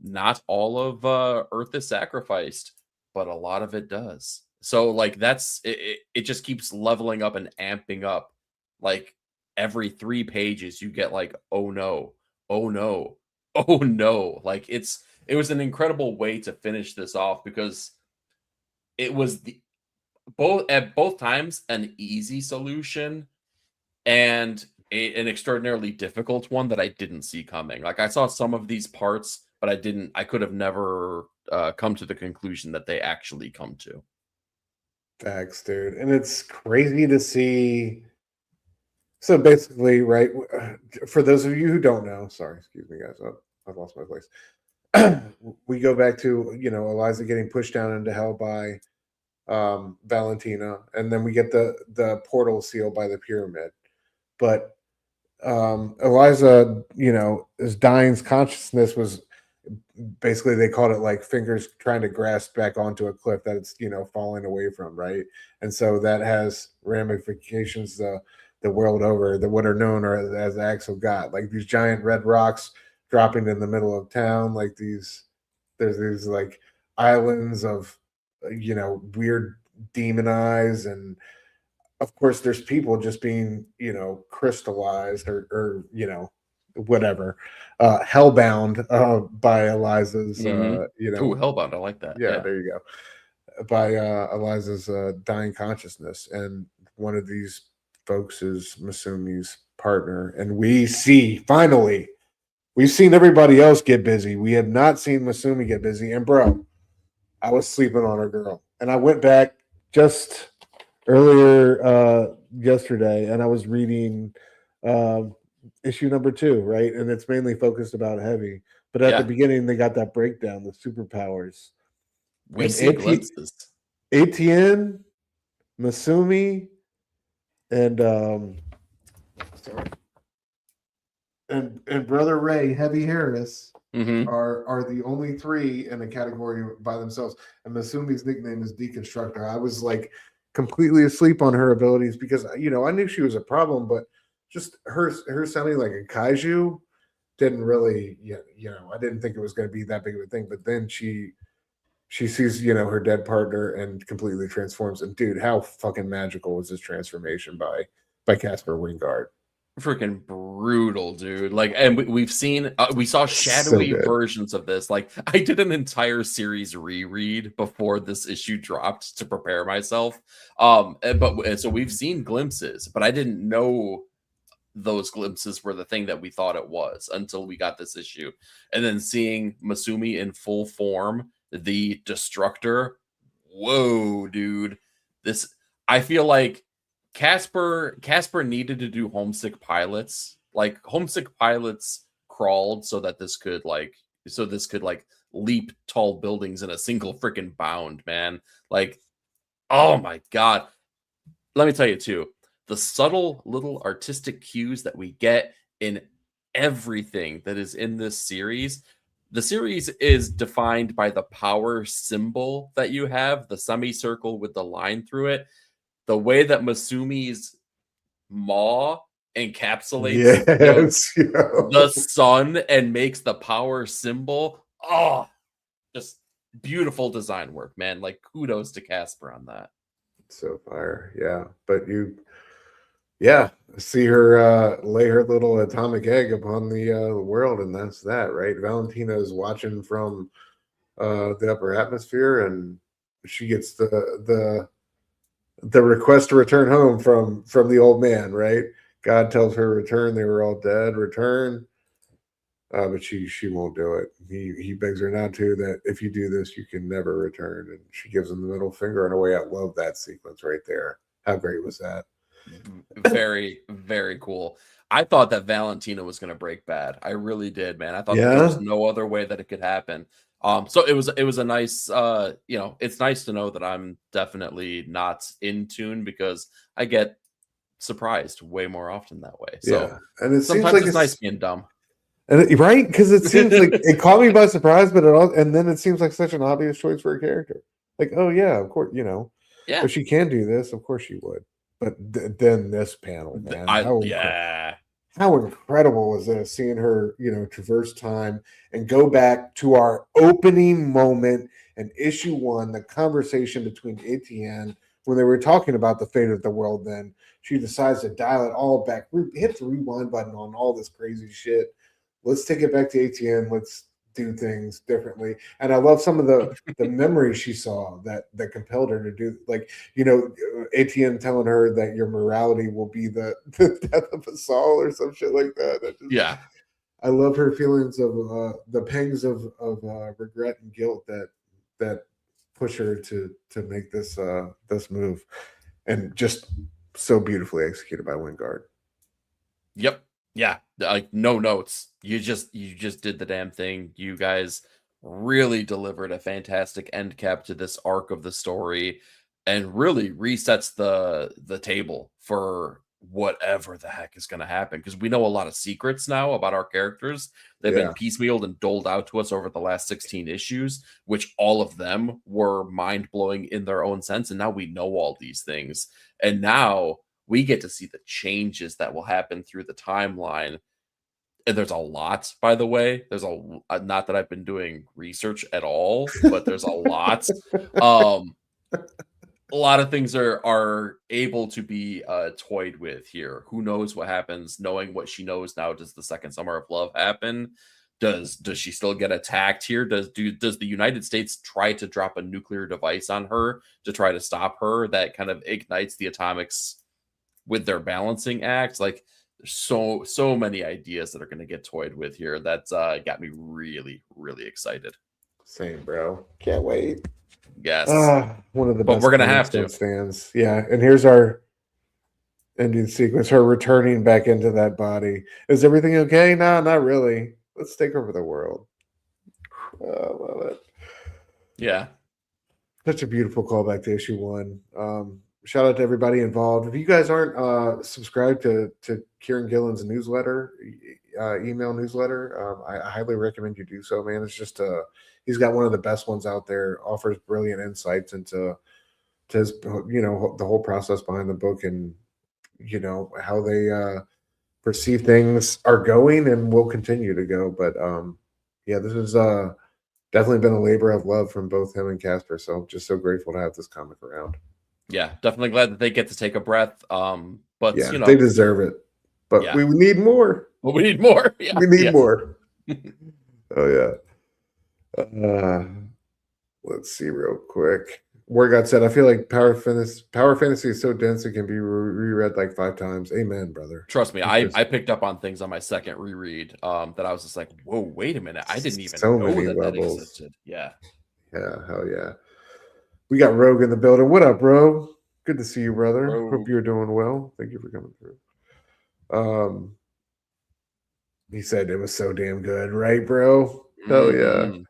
not all of Earth is sacrificed, but a lot of it does. So like that's it just keeps leveling up and amping up. Like every 3 pages you get like, oh no, oh no, oh no. Like it was an incredible way to finish this off, because it was at both times an easy solution and an extraordinarily difficult one that I didn't see coming. Like I saw some of these parts, but I could have never come to the conclusion that they actually come to. Facts, dude. And it's crazy to see. So basically, right, for those of you who don't know, sorry, excuse me, guys, I've lost my place. We go back to, Eliza getting pushed down into hell by Valentina, and then we get the portal sealed by the pyramid. But Eliza, is dying's consciousness was basically, they called it like fingers trying to grasp back onto a cliff that it's falling away from, right? And so that has ramifications the world over, what are known as the acts of God, like these giant red rocks dropping in the middle of town, like there's these like islands of weird demon eyes, and of course there's people just being crystallized or whatever, hellbound by Eliza's Ooh, hellbound, I like that. Yeah, there you go. By Eliza's dying consciousness, and one of these folks is Masumi's partner, and we see finally we've seen everybody else get busy. We have not seen Masumi get busy. And bro, I was sleeping on her girl, and I went back just earlier yesterday, and I was reading issue number 2, right? And it's mainly focused about Heavy, but at the beginning they got that breakdown, the superpowers. We see glimpses. ATN, Masumi, and and Brother Ray, Heavy Harris, are the only 3 in a category by themselves. And Masumi's nickname is Deconstructor. I was like completely asleep on her abilities because you know I knew she was a problem, but just her sounding like a kaiju didn't really you know I didn't think it was going to be that big of a thing. But then she sees you know her dead partner and completely transforms. And dude, how fucking magical was this transformation by Caspar Wijngaard? Freaking brutal, dude. Like, and we've seen, we saw shadowy good. versions of this. Like, I did an entire series reread before this issue dropped to prepare myself. So we've seen glimpses, but I didn't know those glimpses were the thing that we thought it was until we got this issue. And then seeing Masumi in full form, the Destructor. Whoa, dude. This, I feel like Caspar needed to do Homesick Pilots. Like Homesick Pilots crawled so this could leap tall buildings in a single freaking bound, man. Like, oh my god. Let me tell you too, the subtle little artistic cues that we get in everything that is in this series. The series is defined by the power symbol that you have, the semicircle with the line through it. The way that Masumi's maw encapsulates the sun and makes the power symbol. Oh, just beautiful design work, man. Like, kudos to Caspar on that. So fire, yeah. But see her lay her little atomic egg upon the world, and that's that, right? Valentina is watching from the upper atmosphere, and she gets the request to return home from the old man, right? God tells her return. They were all dead. Return, but she won't do it. He begs her not to. That if you do this, you can never return. And she gives him the middle finger in a way. I love that sequence right there. How great was that? Very, very cool. I thought that Valentina was going to break bad. I really did, man. I thought that there was no other way that it could happen. So it was a nice, it's nice to know that I'm definitely not in tune because I get surprised way more often that way. So and it sometimes seems like it's nice being dumb. And right, because it seems like it caught me by surprise, but and then it seems like such an obvious choice for a character. Like, oh yeah, of course, if she can do this, of course she would. But then this panel, man, how incredible was this? Seeing her, traverse time and go back to our opening moment in issue 1, the conversation between Etienne when they were talking about the fate of the world. Then she decides to dial it all back, hit the rewind button on all this crazy shit. Let's take it back to Etienne. Let's do things differently. And I love some of the memories she saw that compelled her to do, like, Etienne telling her that your morality will be the death of us all or some shit like that. I love her feelings of the pangs of regret and guilt that push her to make this move, and just so beautifully executed by Wijngaard. Yep. Yeah, like no notes. You just did the damn thing. You guys really delivered a fantastic end cap to this arc of the story, and really resets the table for whatever the heck is going to happen. Because we know a lot of secrets now about our characters. They've been piecemealed and doled out to us over the last 16 issues, which all of them were mind blowing in their own sense. And now we know all these things, and now we get to see the changes that will happen through the timeline. And there's a lot, by the way. There's not that I've been doing research at all, but there's a lot. A lot of things are able to be toyed with here. Who knows what happens? Knowing what she knows now, does the second Summer of Love happen? Does she still get attacked here? Does the United States try to drop a nuclear device on her to try to stop her that kind of ignites the atomics with their balancing act? Like, there's so many ideas that are going to get toyed with here. That's got me really, really excited. Same, bro. Can't wait. Yes. One of the best. But we're gonna have to. Stands. Yeah, and here's our ending sequence. Her returning back into that body. Is everything okay? No, not really. Let's take over the world. I love it. Yeah. Such a beautiful callback to issue 1. Shout out to everybody involved. If you guys aren't subscribed to Kieron Gillen's newsletter, email newsletter, I highly recommend you do so, man. It's just he's got one of the best ones out there, offers brilliant insights into his, the whole process behind the book, and how they perceive things are going and will continue to go. But yeah, this is definitely been a labor of love from both him and Caspar. So I'm just so grateful to have this comic around. Yeah, definitely glad that they get to take a breath. But Yeah, they deserve it. But Yeah. we need more. Well, we need more. Yeah, We need yes. more. Oh yeah. Let's see real quick. Workout said, I feel like Power Fantasy is so dense it can be reread like 5 times. Amen, brother. Trust me, I picked up on things on my second reread that I was just like, whoa, wait a minute. I didn't even So know many that levels. existed. Yeah. Yeah, hell yeah. We got Rogue in the building. What up, Rogue? Good to see you, brother. Rogue. Hope you're doing well. Thank you for coming through. He said it was so damn good, right, bro? Hell yeah. Mhm.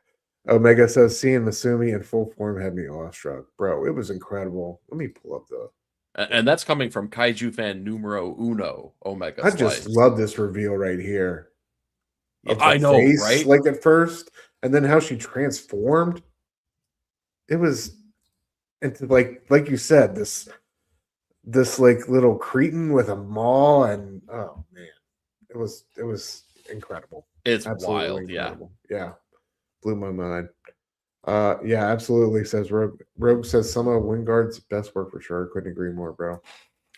Omega says seeing Masumi in full form had me awestruck. Bro, it was incredible. Let me pull up the And that's coming from Kaiju fan numero uno, Omega I just Slice. love this reveal right here. Yeah, Of the I know, face, right? like at first, and then how she transformed. It was into like you said, this like little cretin with a maw, and oh man, it was incredible. It's Absolutely wild, incredible. Yeah. Blew my mind. Yeah, absolutely, says Rogue. Rogue says some of Wingard's best work for sure. Couldn't agree more, bro.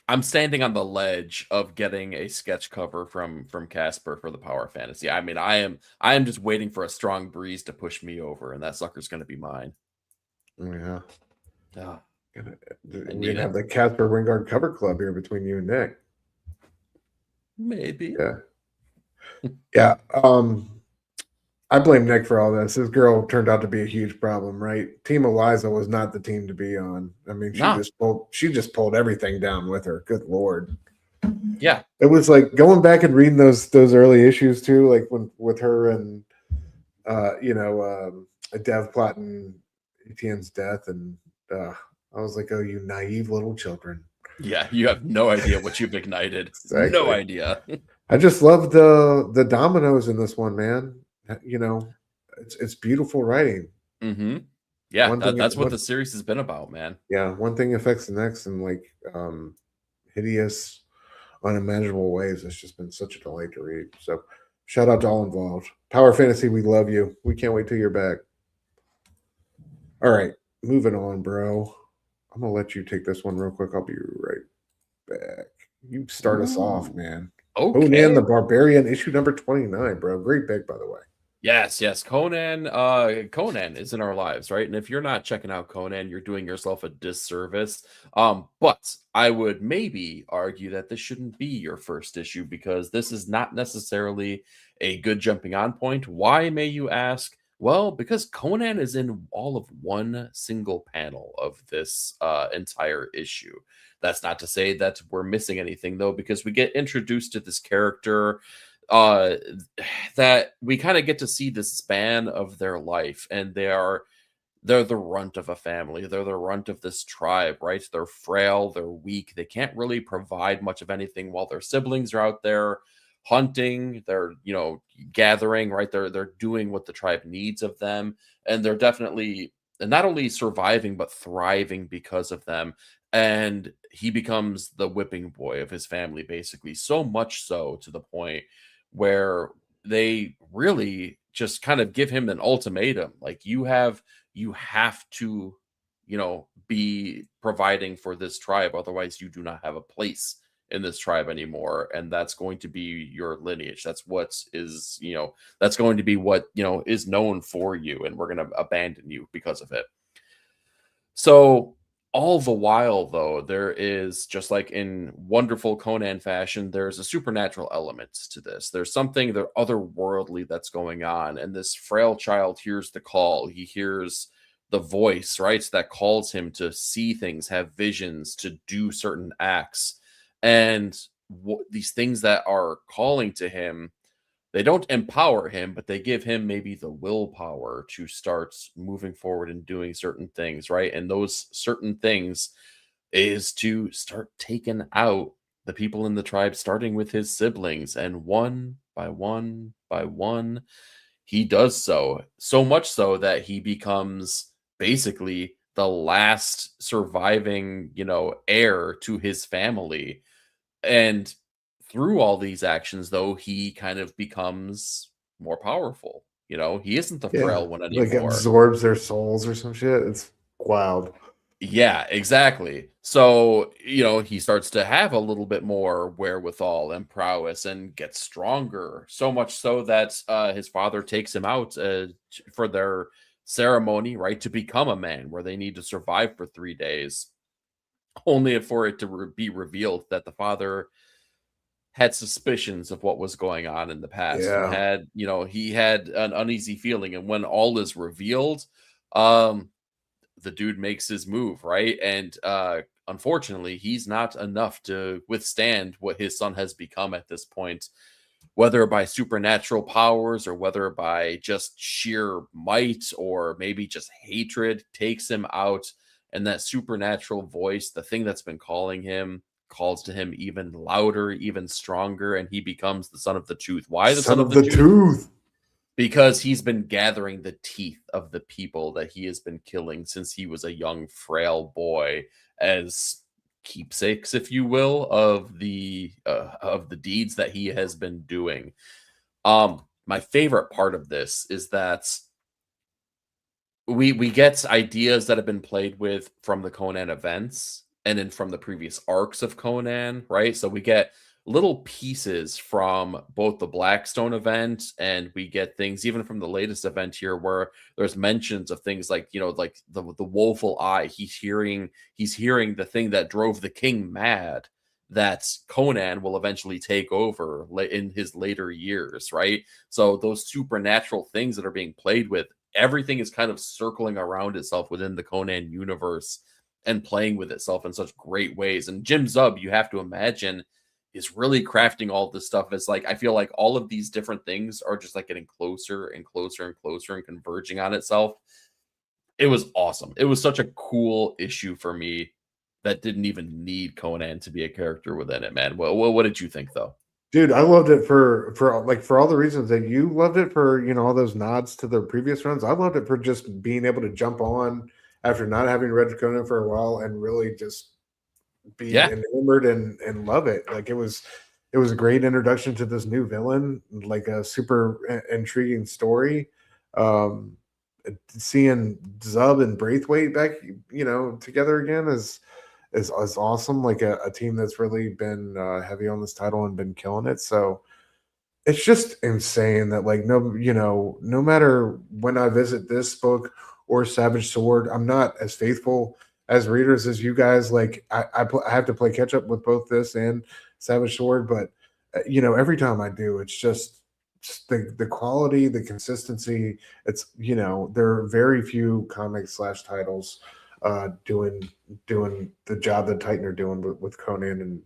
I'm standing on the ledge of getting a sketch cover from Caspar for the Power Fantasy. I mean, I am just waiting for a strong breeze to push me over, and that sucker's going to be mine. Yeah. Ah, We need have it. the Caspar Wijngaard cover club here between you and Nick. Maybe. Yeah. Yeah. I blame Nick for all this. This girl turned out to be a huge problem, right? Team Eliza was not the team to be on. I mean, No. she just pulled everything down with her. Good Lord. Yeah. It was like going back and reading those early issues too, like when with her and a dev plotting Etienne's death, and I was like, oh, you naive little children. Yeah, you have no idea what you've ignited. Exactly. No idea. I just love the dominoes in this one, man. It's beautiful writing. Mm-hmm. Yeah, that's what one- the series has been about, man. Yeah, one thing affects the next in like hideous, unimaginable ways. It's just been such a delight to read. So shout out to all involved. Power Fantasy, we love you. We can't wait till you're back. All right, moving on, bro. I'm gonna let you take this one real quick. I'll be right back. You start us off, man. Okay. Conan the Barbarian, issue number 29, bro. Great pick, by the way. Yes. Conan is in our lives, right? And if you're not checking out Conan, you're doing yourself a disservice. But I would maybe argue that this shouldn't be your first issue, because this is not necessarily a good jumping on point. Why, may you ask? Well, because Conan is in all of one single panel of this entire issue. That's not to say that we're missing anything, though, because we get introduced to this character that we kind of get to see the span of their life, and they're the runt of a family. They're the runt of this tribe, right? They're frail, they're weak, they can't really provide much of anything while their siblings are out there hunting, they're gathering, right? They're doing what the tribe needs of them, and they're definitely not only surviving but thriving because of them. And he becomes the whipping boy of his family, basically, so much so to the point where they really just kind of give him an ultimatum, like, you have to be providing for this tribe, otherwise you do not have a place in this tribe anymore, and that's going to be your lineage. That's that's going to be what is known for you, and we're going to abandon you because of it. So all the while, though, there is, just like in wonderful Conan fashion, there's a supernatural element to this. There's something otherworldly that's going on, and this frail child hears the call. He hears the voice, right, that calls him to see things, have visions, to do certain acts. And these things that are calling to him, they don't empower him, but they give him maybe the willpower to start moving forward and doing certain things, right? And those certain things is to start taking out the people in the tribe, starting with his siblings. And one by one by one, he does so much so that he becomes basically the last surviving, heir to his family. And through all these actions, though, he kind of becomes more powerful. He isn't the Yeah, frail one like anymore. absorbs their souls or some shit. It's wild. Yeah, exactly. So, he starts to have a little bit more wherewithal and prowess and gets stronger. So much so that his father takes him out for their ceremony, right, to become a man, where they need to survive for 3 days, only for it to be revealed that the father had suspicions of what was going on in the past and Yeah. had, he had an uneasy feeling. And when all is revealed, um, the dude makes his move, right? And unfortunately, he's not enough to withstand what his son has become at this point, whether by supernatural powers or whether by just sheer might or maybe just hatred takes him out. And that supernatural voice, the thing that's been calling him, calls to him even louder, even stronger, and he becomes the son of the tooth. Why the Son son of of the the tooth? tooth. Because he's been gathering the teeth of the people that he has been killing since he was a young, frail boy, as keepsakes, if you will, of the deeds that he has been doing. My favorite part of this is that we get ideas that have been played with from the Conan events and then from the previous arcs of Conan, right? So we get little pieces from both the Blackstone event, and we get things even from the latest event here where there's mentions of things like, like the woeful eye. He's hearing the thing that drove the king mad, that Conan will eventually take over in his later years, right? So those supernatural things that are being played with, everything is kind of circling around itself within the Conan universe and playing with itself in such great ways. And Jim Zub, you have to imagine, is really crafting all this stuff. As like, I feel like all of these different things are just like getting closer and closer and closer and converging on itself. It was awesome. It was such a cool issue for me that didn't even need Conan to be a character within it, man. What did you think, though? Dude, I loved it for all the reasons that you loved it for, all those nods to the previous runs. I loved it for just being able to jump on after not having read Conan for a while and really just be Yeah. enamored and love it. Like it was a great introduction to this new villain, like a super intriguing story. Seeing Zub and Braithwaite back, together again is awesome. Like a team that's really been heavy on this title and been killing it. So it's just insane that no matter when I visit this book or Savage Sword, I'm not as faithful as readers as you guys. Like I have to play catch up with both this and Savage Sword, but every time I do, it's just the quality, the consistency. It's there are very few comics / titles doing the job that Titan are doing with Conan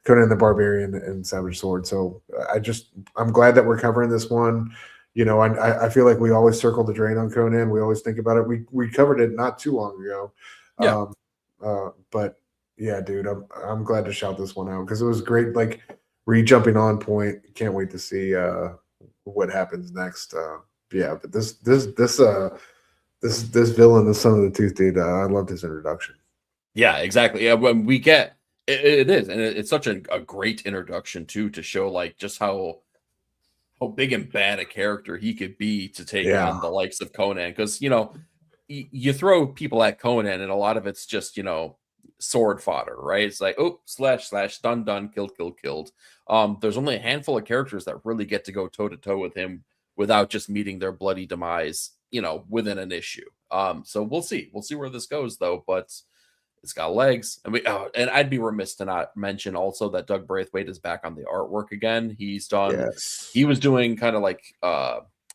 the Barbarian and Savage Sword. So I'm glad that we're covering this one. I feel like we always circle the drain on Conan. We always think about it. We covered it not too long ago. Yeah. But yeah, dude, I'm glad to shout this one out because it was great. Like jumping on point. Can't wait to see what happens next. Yeah, but this villain, the son of the tooth, dude, I loved his introduction. Yeah, exactly. Yeah, when we get it is, and it's such a great introduction too, to show like just how big and bad a character he could be to take on the likes of Conan. Because you throw people at Conan, and a lot of it's just sword fodder, right? It's like, oh, slash, done, killed. There's only a handful of characters that really get to go toe to toe with him without just meeting their bloody demise, within an issue. So we'll see where this goes, though. But it's got legs, and and I'd be remiss to not mention also that Doug Braithwaite is back on the artwork again. He's done. Yes. He was doing kind of like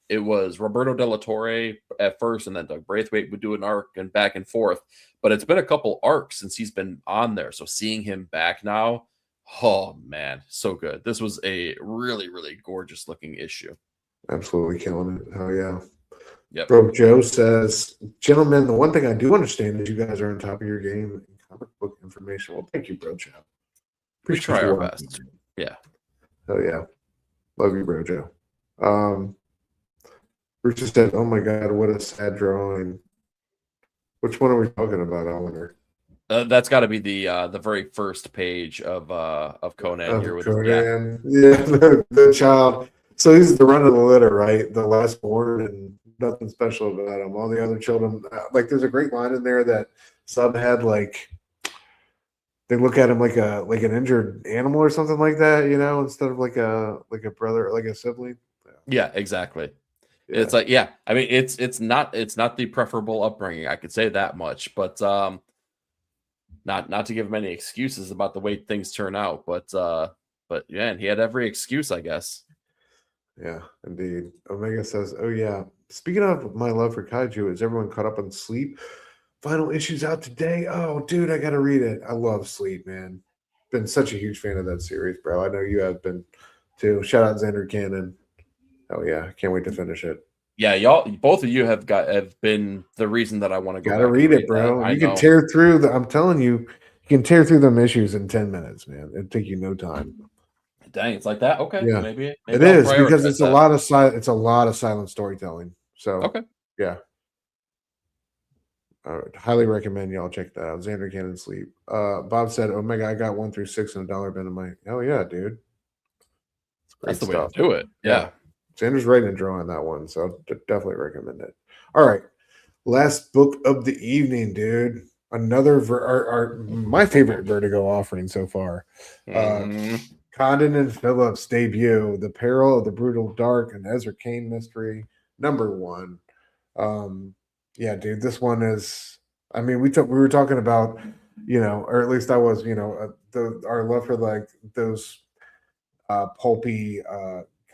it was Roberto Della Torre at first, and then Doug Braithwaite would do an arc and back and forth. But it's been a couple arcs since he's been on there. So seeing him back now, oh man, so good. This was a really, really gorgeous looking issue. Absolutely killing it. Oh yeah. Yep. Bro Joe says, gentlemen, the one thing I do understand is you guys are on top of your game in comic book information. Well, thank you, Bro Joe. We try our best. Yeah. Oh yeah. Love you, Bro Joe. Bruce said, oh my God, what a sad drawing. Which one are we talking about? I wonder. That's got to be the very first page of Conan here with Conan. Yeah, the child. So he's the run of the litter, right? The last born, and nothing special about him. All the other children, like there's a great line in there that Sub had, like they look at him like an injured animal or something like that, instead of like a brother, like a sibling. Yeah, exactly. Yeah. It's like, yeah, I mean, it's not the preferable upbringing. I could say that much, but not to give him any excuses about the way things turn out, but yeah, and he had every excuse, I guess. Yeah, indeed. Omega says, "Oh yeah. Speaking of my love for kaiju, is everyone caught up on Sleep? Final issue's out today. Oh, dude, I gotta read it. I love Sleep, man. Been such a huge fan of that series, bro. I know you have been too. Shout out Xander Cannon. Oh yeah, can't wait to finish it. Yeah, y'all, both of you have been the reason that I want to go. Gotta read it, bro. You can tear through I'm telling you, you can tear through them issues in 10 minutes, man. It'd take you no time. Dang, it's like that. Okay, yeah, maybe it is because it's a lot of silent storytelling. So okay, yeah. I would highly recommend y'all check that out. Xander Cannon Sleep. Bob said, "Omega, I got 1 through 6 in $1 bin." I'm like, "Oh yeah, dude, that's the way to do it." Yeah. Xander's writing and drawing that one, so definitely recommend it. All right, last book of the evening, dude. Another my favorite Vertigo offering so far. Condon and Phillips debut, The Peril of the Brutal Dark, and Ezra Cain mystery, #1. Yeah, dude, this one is. I mean, we were talking about, or at least I was, our love for like those pulpy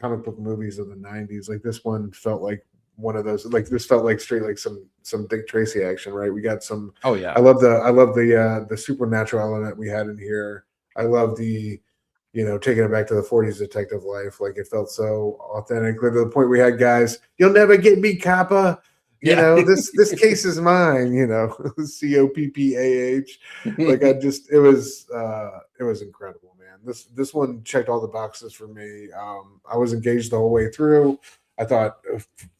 comic book movies of the 90s. Like this one felt like one of those. Like this felt like straight like some Dick Tracy action, right? We got some. Oh yeah, I love the supernatural element we had in here. I love the. Taking it back to the 40s detective life, like it felt so authentic to the point we had guys, "You'll never get me, Kappa." This case is mine. COPPAH. Like it was incredible, man. This one checked all the boxes for me. I was engaged the whole way through. I thought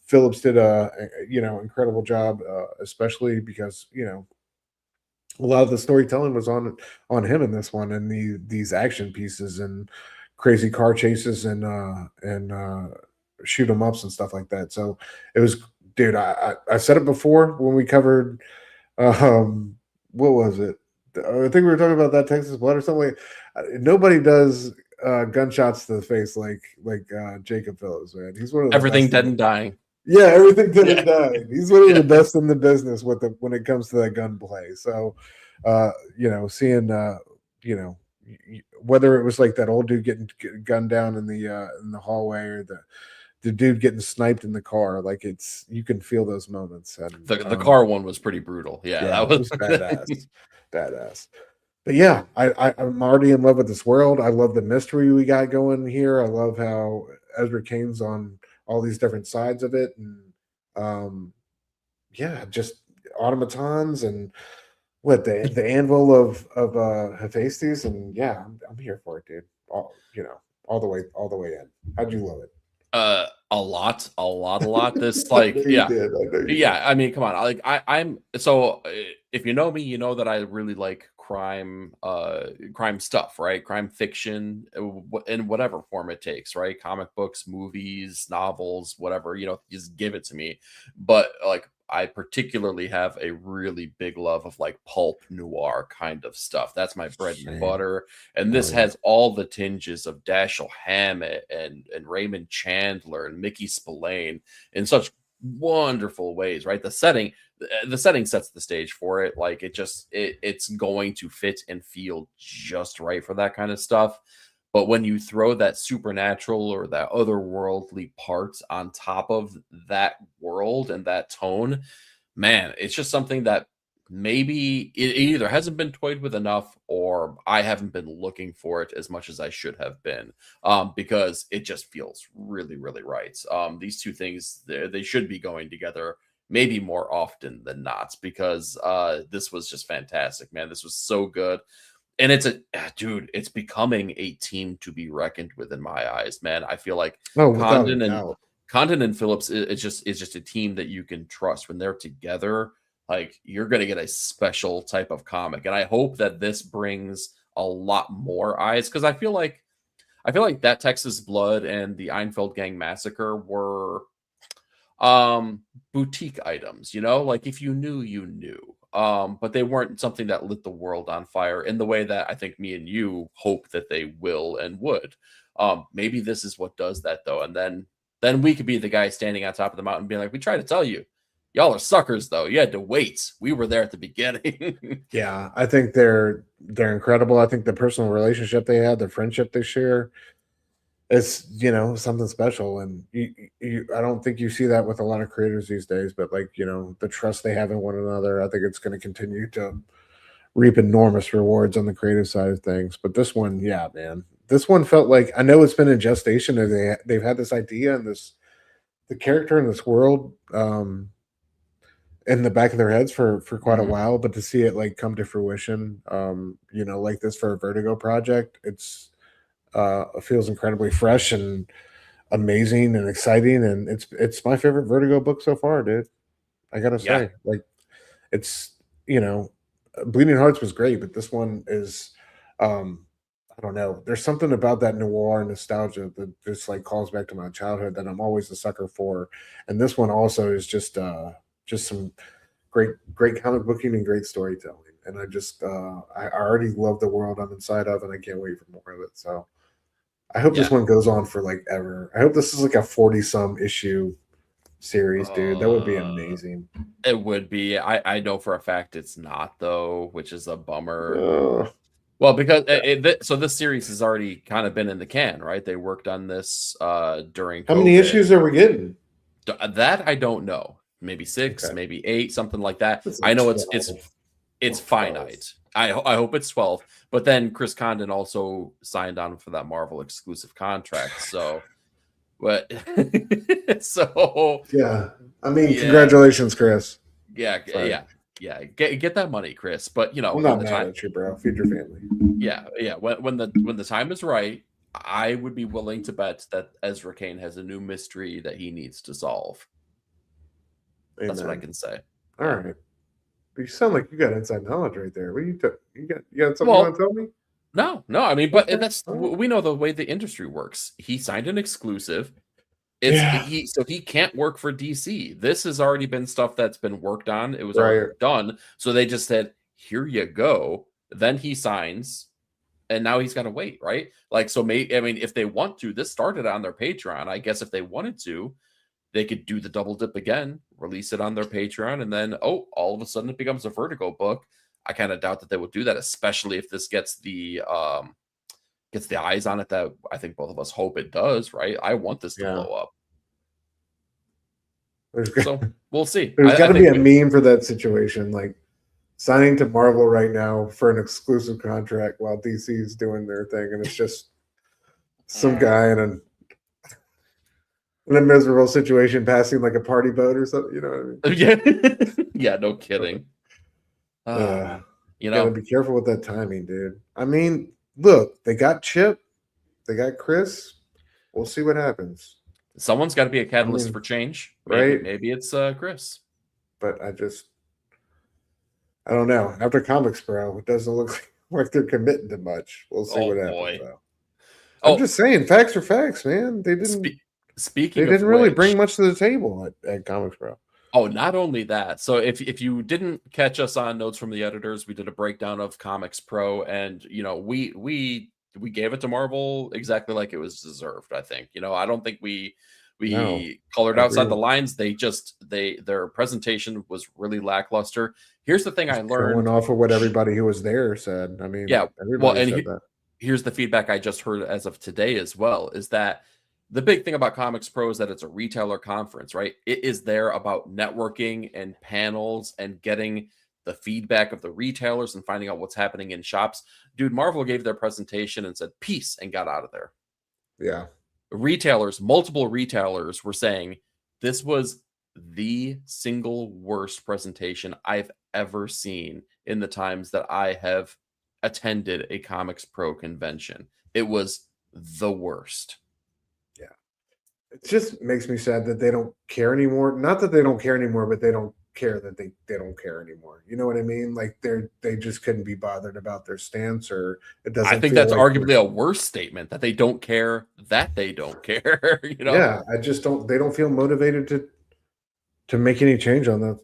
Phillips did a incredible job, especially because a lot of the storytelling was on him in this one, and these action pieces and crazy car chases and shoot 'em ups and stuff like that. So it was, dude. I said it before when we covered, what was it? I think we were talking about that Texas Blood or something. Nobody does gunshots to the face like Jacob Phillips, man. He's one of the everything dead and dying. Yeah, everything dead and dying. He's one of the best in the business when it comes to that gunplay. So, seeing whether it was like that old dude getting gunned down in the hallway or the dude getting sniped in the car, like you can feel those moments. And the car one was pretty brutal. Yeah, that was badass. But yeah, I'm already in love with this world. I love the mystery we got going here. I love how Ezra Cain's on all these different sides of it, and just automatons and what the anvil of Hephaestus, and yeah, I'm here for it, dude. All the way in. How'd you love it? A lot. This like yeah. I mean, come on. Like I'm so if you know me, you know that I really like crime stuff, right? Crime fiction in whatever form it takes, right? Comic books, movies, novels, whatever, just give it to me. But like I particularly have a really big love of like pulp noir kind of stuff. That's my bread and butter. And this has all the tinges of Dashiell Hammett and Raymond Chandler and Mickey Spillane in such wonderful ways, right? The setting sets the stage for it. Like it's going to fit and feel just right for that kind of stuff. But when you throw that supernatural or that otherworldly part on top of that world and that tone, man, it's just something that maybe it either hasn't been toyed with enough or I haven't been looking for it as much as I should have been, because it just feels really, really right. These two things, they should be going together maybe more often than not, because this was just fantastic, man. This was so good. And it's becoming a team to be reckoned with in my eyes, man. I feel like Condon and Phillips is just a team that you can trust when they're together. like you're going to get a special type of comic. And I hope that this brings a lot more eyes, because I feel like that Texas Blood and the Einfeld Gang Massacre were boutique items, you know, like if you knew, you knew. But they weren't something that lit the world on fire in the way that I think me and you hope that they will and would. Maybe this is what does that though, and then we could be the guy standing on top of the mountain being like, we tried to tell you, y'all are suckers though. You had to wait. We were there at the beginning. Yeah, I think they're incredible. I think the personal relationship they had, the friendship they share, is, you know, something special. And I don't think you see that with a lot of creators these days. But like, you know, the trust they have in one another, I think it's going to continue to reap enormous rewards on the creative side of things. But this one, yeah, man, this one felt like, I know it's been in gestation, and they've had this idea and the character in this world in the back of their heads for quite a while, but to see it like come to fruition, you know, like this for a Vertigo project, it's feels incredibly fresh and amazing and exciting, and it's my favorite Vertigo book so far, dude. I gotta say, like, it's, you know, Bleeding Hearts was great, but this one is, I don't know. There's something about that noir nostalgia that just like calls back to my childhood that I'm always a sucker for, and this one also is just some great comic booking and great storytelling. And I just I already love the world I'm inside of, and I can't wait for more of it. So I hope this one goes on for like ever. I hope this is like a 40-some issue series, dude. That would be amazing. It would be. I know for a fact it's not though, which is a bummer. Well, because so this series has already kind of been in the can, right? They worked on this during COVID. How many issues are we getting? That I don't know. Maybe 6, maybe 8, something like that. I know it's finite. I hope it's 12. But then Chris Condon also signed on for that Marvel exclusive contract. So, but so yeah. I mean, congratulations, Chris. Yeah, yeah. Get that money, Chris. But you know, I'm not mad at you, bro. Feed your family. Yeah. When the time is right, I would be willing to bet that Ezra Cain has a new mystery that he needs to solve. Amen. That's what I can say. All right. But you sound like you got inside knowledge right there. What you got something you want to tell me? No. I mean, but that's we know the way the industry works. He signed an exclusive. So he can't work for DC. This has already been stuff that's been worked on. It was already done. So they just said, "Here you go." Then he signs, and now he's got to wait, right? Like, so if they want to, this started on their Patreon. I guess if they wanted to, they could do the double dip again, release it on their Patreon, and then all of a sudden it becomes a Vertigo book. I kind of doubt that they would do that, especially if this gets the eyes on it that I think both of us hope it does, right? I want this to blow up. So we'll see. There's got to be a meme for that situation, like signing to Marvel right now for an exclusive contract while DC is doing their thing, and it's just some guy in a miserable situation passing like a party boat or something, you know what I mean? Yeah, no kidding. You know, gotta be careful with that timing, dude. I mean, look, they got Chip, they got Chris. We'll see what happens. Someone's got to be a catalyst for change, right? Maybe it's Chris. But I don't know. After Comics Pro, it doesn't look like they're committing to much. We'll see what happens. Though. I'm just saying, facts are facts, man. They didn't. Speaking, they didn't really bring much to the table at Comics Pro. Oh, not only that. So if you didn't catch us on Notes from the Editors, we did a breakdown of Comics Pro, and you know we gave it to Marvel exactly like it was deserved. I think, you know, I don't think we colored outside the lines. Their presentation was really lackluster. Here's the thing I learned. Going off of what everybody who was there said. I mean, everybody said that. Here's the feedback I just heard as of today as well, is that the big thing about Comics Pro is that it's a retailer conference, right? It is there about networking and panels and getting the feedback of the retailers and finding out what's happening in shops. Dude, Marvel gave their presentation and said peace and got out of there. Yeah. Multiple retailers were saying this was the single worst presentation I've ever seen in the times that I have attended a Comics Pro convention. It was the worst. It just makes me sad that they don't care anymore. Not that they don't care anymore, but they don't care that they don't care anymore. You know what I mean? Like they just couldn't be bothered about their stance, or it doesn't. I think feel that's like arguably a worse statement, that they don't care that they don't care. You know? Yeah, I just don't. They don't feel motivated to make any change on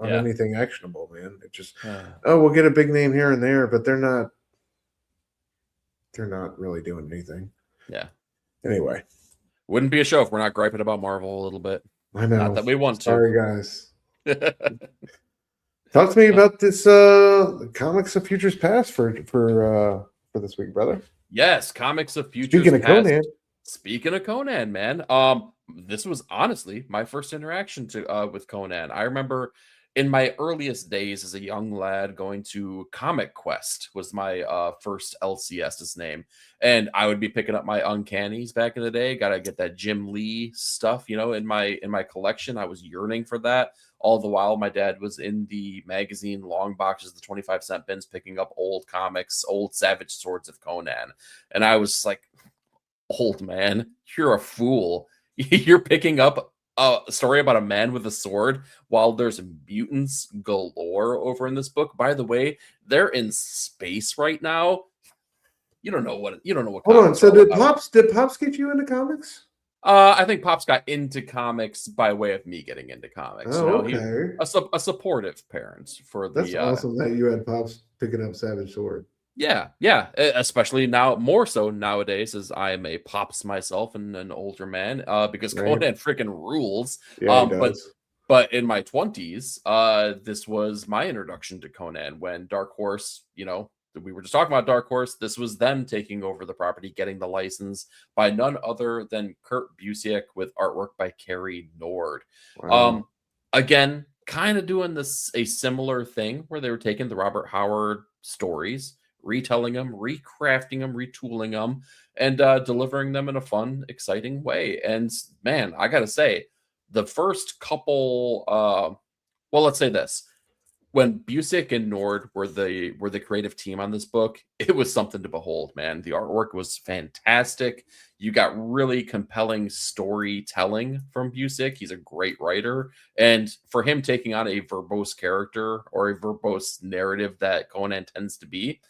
anything actionable, man. It just we'll get a big name here and there, but they're not really doing anything. Yeah. Anyway, wouldn't be a show if we're not griping about Marvel a little bit. I know. Not that we want Sorry, guys. Talk to me about this Comics of Futures Past for this week, brother. Yes, Comics of Futures Speaking of Past. Conan. Speaking of Conan, man, this was honestly my first interaction with Conan. I remember in my earliest days as a young lad going to Comic Quest was my first LCS's name, and I would be picking up my Uncannies back in the day. Got to get that Jim Lee stuff, in my collection. I was yearning for that. All the while, my dad was in the magazine long boxes, the 25-cent bins, picking up old comics, old Savage Swords of Conan, and I was like, "Old man, you're a fool. You're picking up a story about a man with a sword while there's mutants galore over in this book. By the way, they're in space right now. You don't know what. Hold on. So did Pops get you into comics? I think Pops got into comics by way of me getting into comics. Oh, okay. He's a supportive parent for the. That's awesome that you had Pops picking up Savage Sword. Yeah, especially now, more so nowadays, as I am a Pops myself and an older man, because Conan freaking rules. Yeah, but in my 20s, this was my introduction to Conan when Dark Horse, we were just talking about Dark Horse. This was them taking over the property, getting the license by none other than Kurt Busiek with artwork by Kerry Nord. Wow. Again, kind of doing a similar thing where they were taking the Robert Howard stories, retelling them, recrafting them, retooling them, and delivering them in a fun, exciting way. And man, I gotta say, the first couple, let's say this: when Busiek and Nord were the creative team on this book, it was something to behold, man. The artwork was fantastic. You got really compelling storytelling from Busiek. He's a great writer. And for him taking on a verbose character or a verbose narrative that Conan tends to be,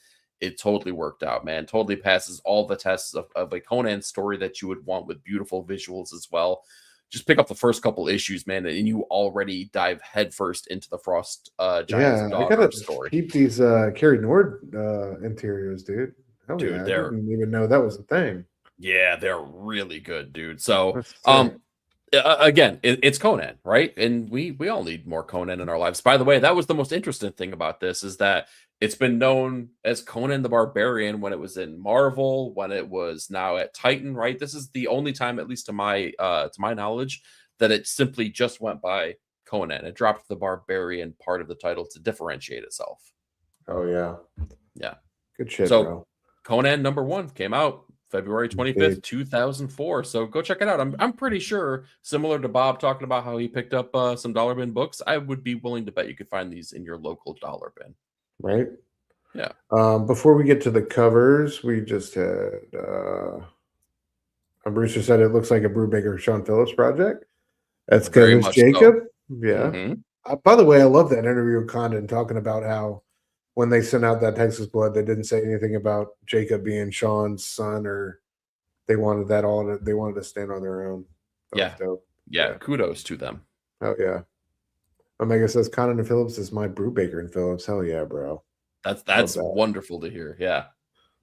it totally worked out, man. Totally passes all the tests of a Conan story that you would want, with beautiful visuals as well. Just pick up the first couple issues, man, and you already dive headfirst into the Frost Giant's daughter story. Keep these Kerry Nord interiors, dude. I didn't even know that was a thing. Yeah, they're really good, dude. So, again, it's Conan, right? And we all need more Conan in our lives. By the way, that was the most interesting thing about this, is that it's been known as Conan the Barbarian when it was in Marvel, when it was now at Titan, right? This is the only time, at least to my knowledge, that it simply just went by Conan. It dropped the Barbarian part of the title to differentiate itself. Oh yeah, yeah, good shit. So bro. Conan #1 came out February 25th, 2004. So go check it out. I'm pretty sure, similar to Bob talking about how he picked up some dollar bin books, I would be willing to bet you could find these in your local dollar bin. Right? Yeah. Before we get to the covers, we just had Brewster said it looks like a Brubaker Sean Phillips project. That's good. Jacob. So. Yeah. Mm-hmm. By the way, I love that interview with Condon talking about how when they sent out that Texas Blood, they didn't say anything about Jacob being Sean's son, or they wanted they wanted to stand on their own. Yeah. Yeah. Kudos to them. Oh yeah. Omega says Conan and Phillips is my Brubaker and Phillips. Hell yeah, bro. That's wonderful to hear. Yeah.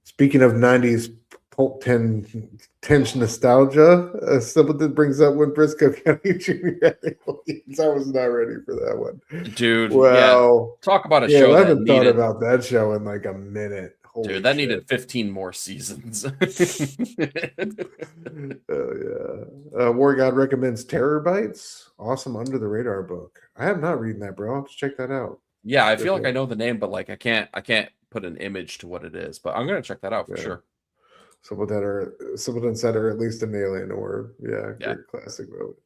Speaking of 90s pulp tinge nostalgia, something brings up when Briscoe County Jr. I was not ready for that one. Dude, well, talk about a show. I haven't thought about that show in like a minute. Holy dude, that needed 15 more seasons. Oh yeah. War God recommends Terror Bites. Awesome under the radar book. I have not reading that, bro. I'll have to check that out. Yeah, I feel like I know the name, but like I can't put an image to what it is. But I'm gonna check that out for sure. Some of them said are at least an alien or great classic movie.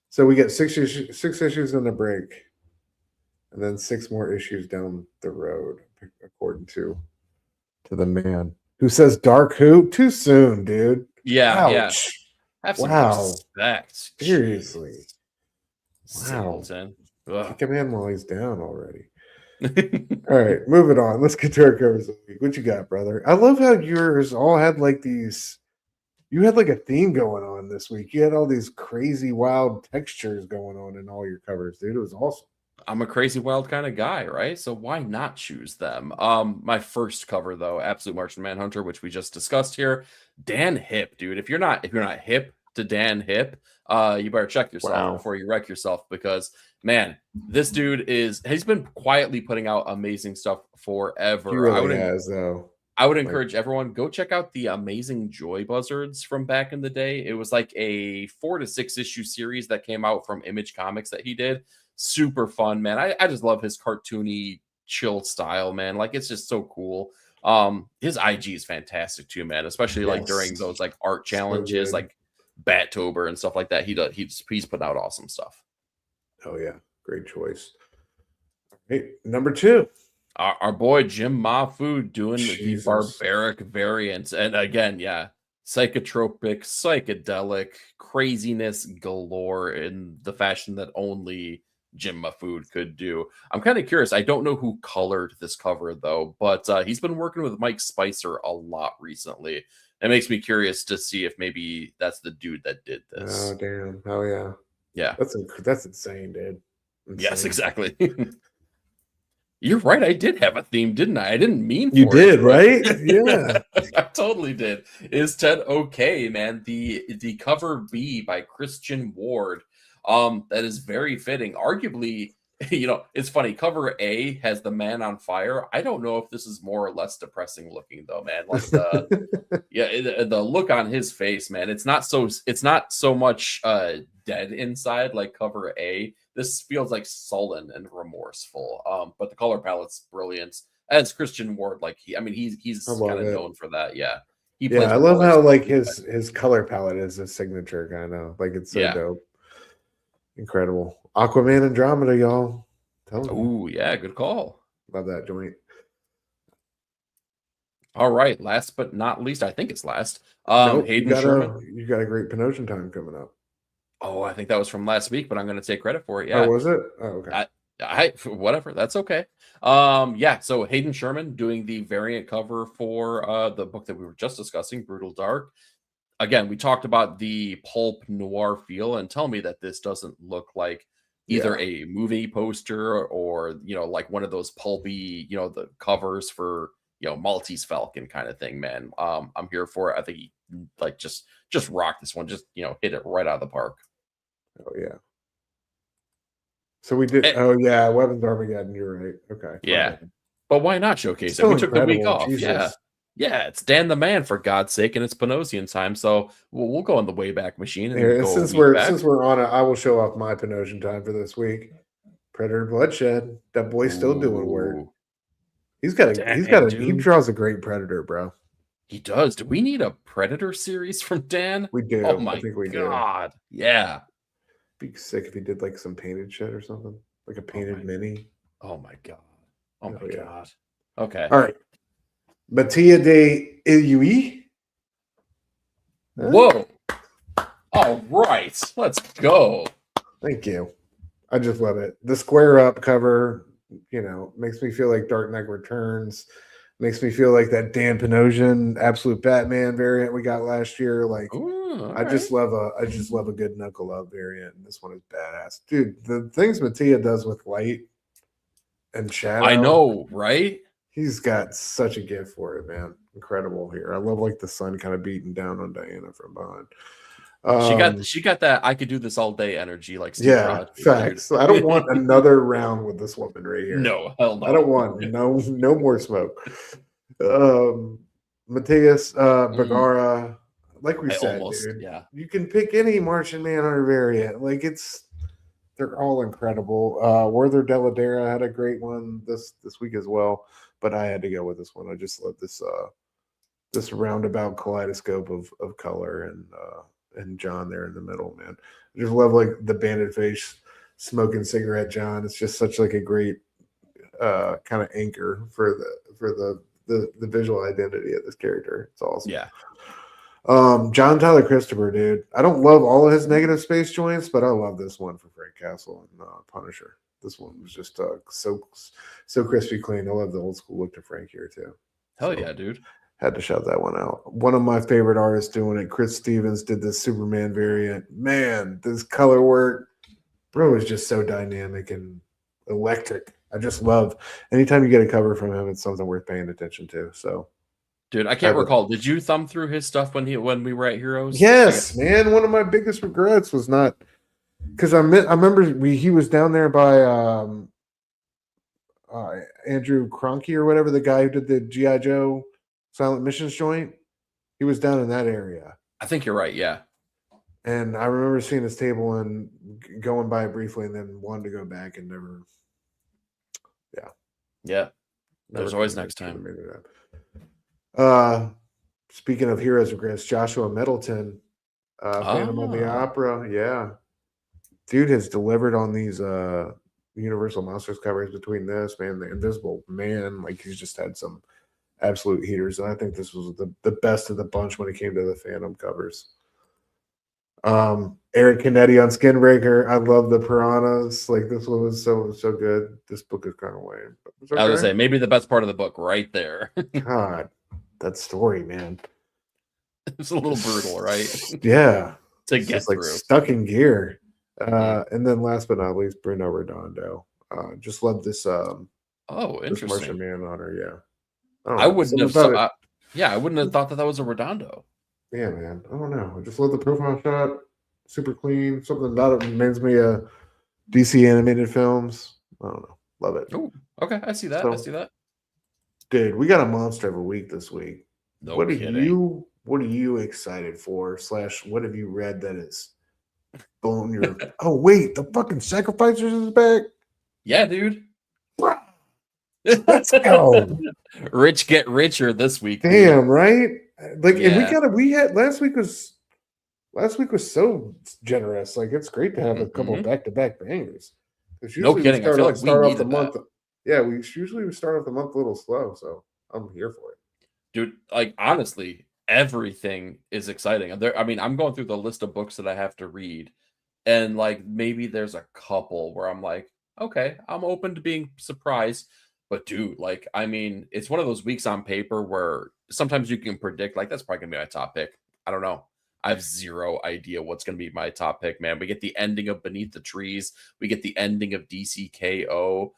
So we get six issues in the break, and then 6 more issues down the road, according to the man who says Dark Who too soon, dude. Yeah, Ouch. Have some respect. Seriously. Singleton. Kick him in while he's down already. All right, moving on. Let's get to our covers of the week. What you got, brother? I love how yours all had like these. You had like a theme going on this week. You had all these crazy, wild textures going on in all your covers, dude. It was awesome. I'm a crazy wild kind of guy, right? So why not choose them? My first cover though, Absolute Martian Manhunter, which we just discussed here. Dan Hip, dude. If you're not hip to Dan Hip, you better check yourself before you wreck yourself, because man, this dude he's been quietly putting out amazing stuff forever. He really has, though. I would encourage everyone, go check out the Amazing Joy Buzzards from back in the day. It was like a 4 to 6 issue series that came out from Image Comics that he did. Super fun, man. I just love his cartoony, chill style, man. Like, it's just so cool. His IG is fantastic too, man. Especially like during those like art challenges, like Battober and stuff like that. He's putting out awesome stuff. Oh yeah, great choice. All right, number 2. Our boy Jim Mahfood doing the barbaric variants. And again, psychotropic, psychedelic, craziness galore in the fashion that only Jim Mahfood could do. I'm kind of curious. I don't know who colored this cover, though, but he's been working with Mike Spicer a lot recently. It makes me curious to see if maybe that's the dude that did this. Oh, damn. Oh, yeah. Yeah. That's insane, dude. Insane. Yes, exactly. You're right. I did have a theme, didn't I? I didn't mean for you did, it. Right? Yeah. I totally did. Is Ted okay, man? The cover B by Christian Ward. That is very fitting. Arguably, it's funny. Cover A has the man on fire. I don't know if this is more or less depressing looking, though, man. Like the look on his face, man. It's not so much dead inside like cover A. This feels like sullen and remorseful. But the color palette's brilliant. As Christian Ward, like he's kind of known for that. Yeah. I love how like his color palette is a signature kind of like it's so dope. Incredible. Aquaman Andromeda, y'all. Oh, yeah, good call. Love that joint. All right, last but not least, I think it's last. Hayden Sherman. You got a great Penosian time coming up. Oh, I think that was from last week, but I'm going to take credit for it. Yeah. Oh, was it? Oh, okay. Whatever. That's okay. So Hayden Sherman doing the variant cover for the book that we were just discussing, Brutal Dark. Again, we talked about the pulp noir feel, and tell me that this doesn't look like either a movie poster or, like one of those pulpy, the covers for, Maltese Falcon kind of thing, man. I'm here for it. I think he like just rock this one, just, hit it right out of the park. Oh yeah. So we did. Weapons Armageddon. You're right. Okay. Yeah. But why not showcase it? We took the week off. Jesus. Yeah, it's Dan the Man, for God's sake, and it's Penosian time, so we'll go on the Wayback Machine. And since we're on it, I will show off my Penosian time for this week. Predator Bloodshed. That boy's still doing work. He draws a great Predator, bro. He does. Do we need a Predator series from Dan? We do. Oh my God. Yeah. Be sick if he did like some painted shit or something, like a painted mini. Oh my God. Oh my God. Okay. All right. Mattia de Ilui. Whoa. All right. Let's go. Thank you. I just love it. The square up cover, makes me feel like Dark Knight Returns. Makes me feel like that Dan Penosian Absolute Batman variant we got last year. Like, I just love a good knuckle up variant. And this one is badass. Dude, the things Mattia does with light and shadow. I know, right? He's got such a gift for it, man. Incredible here. I love like the sun kind of beating down on Diana from behind. She got that I could do this all day energy, like Steve Rogers, facts. I don't want another round with this woman right here. No, hell no. I don't want no more smoke. Matthias Bergara, like we said, dude, you can pick any Martian Manhunter variant. Like they're all incredible. Werther Deladera had a great one this week as well, but I had to go with this one. I just love this roundabout kaleidoscope of color and John there in the middle, man. I just love like the banded face smoking cigarette John. It's just such like a great kind of anchor for the visual identity of this character. It's awesome. Yeah. John Tyler Christopher, dude. I don't love all of his negative space joints, but I love this one for Frank Castle and Punisher. This one was just so crispy clean. I love the old school look to Frank here too. Hell So, yeah, dude. had to shout that one out. One of my favorite artists doing it, Chris Stevens, did this Superman variant. Man, this color work, bro, is just so dynamic and electric. I just love anytime you get a cover from him, it's something worth paying attention to. So, Dude, I can't recall. Did you thumb through his stuff when we were at Heroes? yes, man. One of my biggest regrets was not because I remember he was down there by Andrew Cronky or whatever, the guy who did the G.I. Joe Silent Missions joint. He was down in that area. I think you're right. Yeah. And I remember seeing his table and going by it briefly and then wanted to go back and never. Yeah. There's never always made next it, never time. made it up. Speaking of heroes regrets, Joshua Middleton, Phantom of the Ah. Opera. Yeah. Dude has delivered on these Universal Monsters covers between this, man, the Invisible Man. Like, he's just had some absolute heaters. And I think this was the best of the bunch when it came to the Phantom covers. Eric Canetti on Skinbreaker. I love the Piranhas. Like, this one was so good. This book is kind of lame. But it's I was gonna okay. say maybe the best part of the book right there. God, that story, man. It's a little brutal, right? Yeah. To It's get just like through. stuck in gear. And then last but not least, Bruno Redondo. Just love this Oh, this Martian interesting. Manhunter. Yeah. I wouldn't have something thought. Yeah, I wouldn't have thought that was a Redondo. Yeah, man. I don't know. I just love the profile shot. Super clean. Something about it reminds me of DC animated films. I don't know. Love it. Oh, okay. I see that. I see that. Dude, we got a monster of a week this week. No what kidding. What are you excited for? / what have you read that is blown your oh wait, the fucking Sacrificers is back? Yeah, dude. Let's go. Rich get richer this week. Dude. Damn, right? Like, Yeah. and we had last week was so generous. Like, it's great to have a couple back-to-back bangers. No kidding. I feel like we needed that. Yeah, we usually start off the month a little slow, so I'm here for it. Dude, like, honestly, everything is exciting. I mean, I'm going through the list of books that I have to read, and like maybe there's a couple where I'm like, okay, I'm open to being surprised. But dude, like, I mean, it's one of those weeks on paper where sometimes you can predict, like, that's probably gonna be my top pick. I don't know. I have zero idea what's gonna be my top pick, man. We get the ending of Beneath the Trees, we get the ending of DCKO.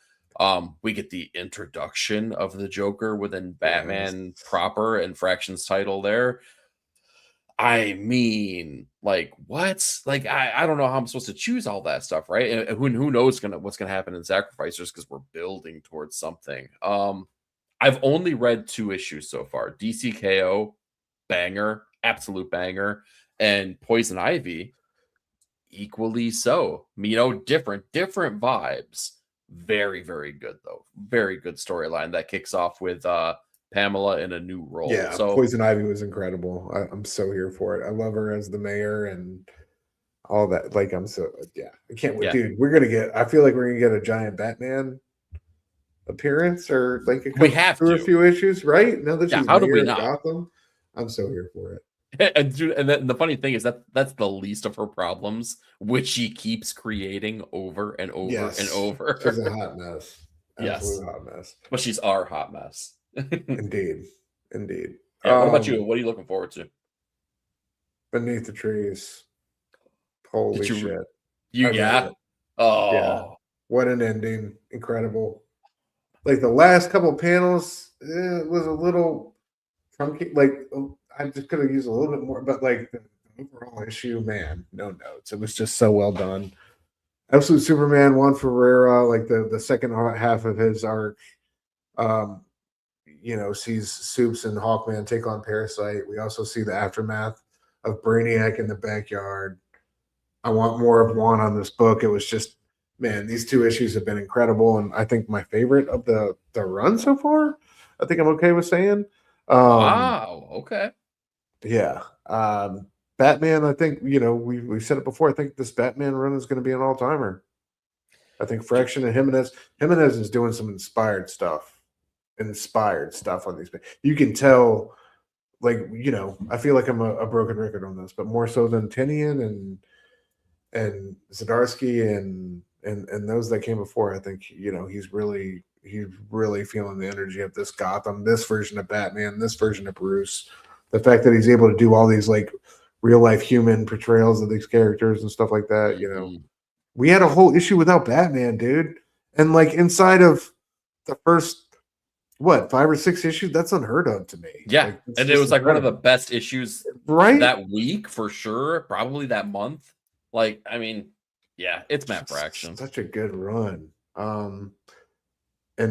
We get the introduction of the Joker within Batman proper and Fraction's title there. I mean, like, what? Like, I don't know how I'm supposed to choose all that stuff, right? And who knows what's gonna happen in Sacrificers because we're building towards something. I've only read 2 issues so far. DCKO, banger, absolute banger, and Poison Ivy, equally so. You know, different vibes. Very, very good though. Very good storyline that kicks off with Pamela in a new role. Yeah, so Poison Ivy was incredible. I'm so here for it. I love her as the mayor and all that. Like, I can't wait, dude. I feel like we're gonna get a giant Batman appearance or like we have to a few issues, right? Now that she's how do we mayor of not? Gotham, I'm so here for it. And dude, and the funny thing is that's the least of her problems, which she keeps creating over and over and over. She's a hot mess. Yes, Absolute hot mess. But she's our hot mess. Indeed. Yeah, what about you? What are you looking forward to? Beneath the Trees. Holy shit! Oh, yeah. What an ending! Incredible. Like, the last couple panels, it was a little trunky. Like, I just could have used a little bit more, but like the overall issue, man, no notes. It was just so well done. Absolute Superman, Juan Ferreira, like the second half of his arc, sees Supes and Hawkman take on Parasite. We also see the aftermath of Brainiac in the backyard. I want more of Juan on this book. It was just, man, these 2 issues have been incredible, and I think my favorite of the run so far. I think I'm okay with saying. Wow. Okay. Yeah. Batman, I think, we said it before. I think this Batman run is going to be an all-timer. I think Fraction and Jimenez is doing some inspired stuff on these. You can tell like, I feel like I'm a broken record on this, but more so than Tinian and Zdarsky and those that came before. I think he's really feeling the energy of this Gotham, this version of Batman, this version of Bruce. The fact that he's able to do all these like real life human portrayals of these characters and stuff like that. We had a whole issue without Batman, dude, and like inside of the first 5 or 6 issues, that's unheard of to me. Yeah, like, and it was like one of the best issues right that week for sure, probably that month. Like, I mean, yeah, it's Matt Fraction. Such a good run. And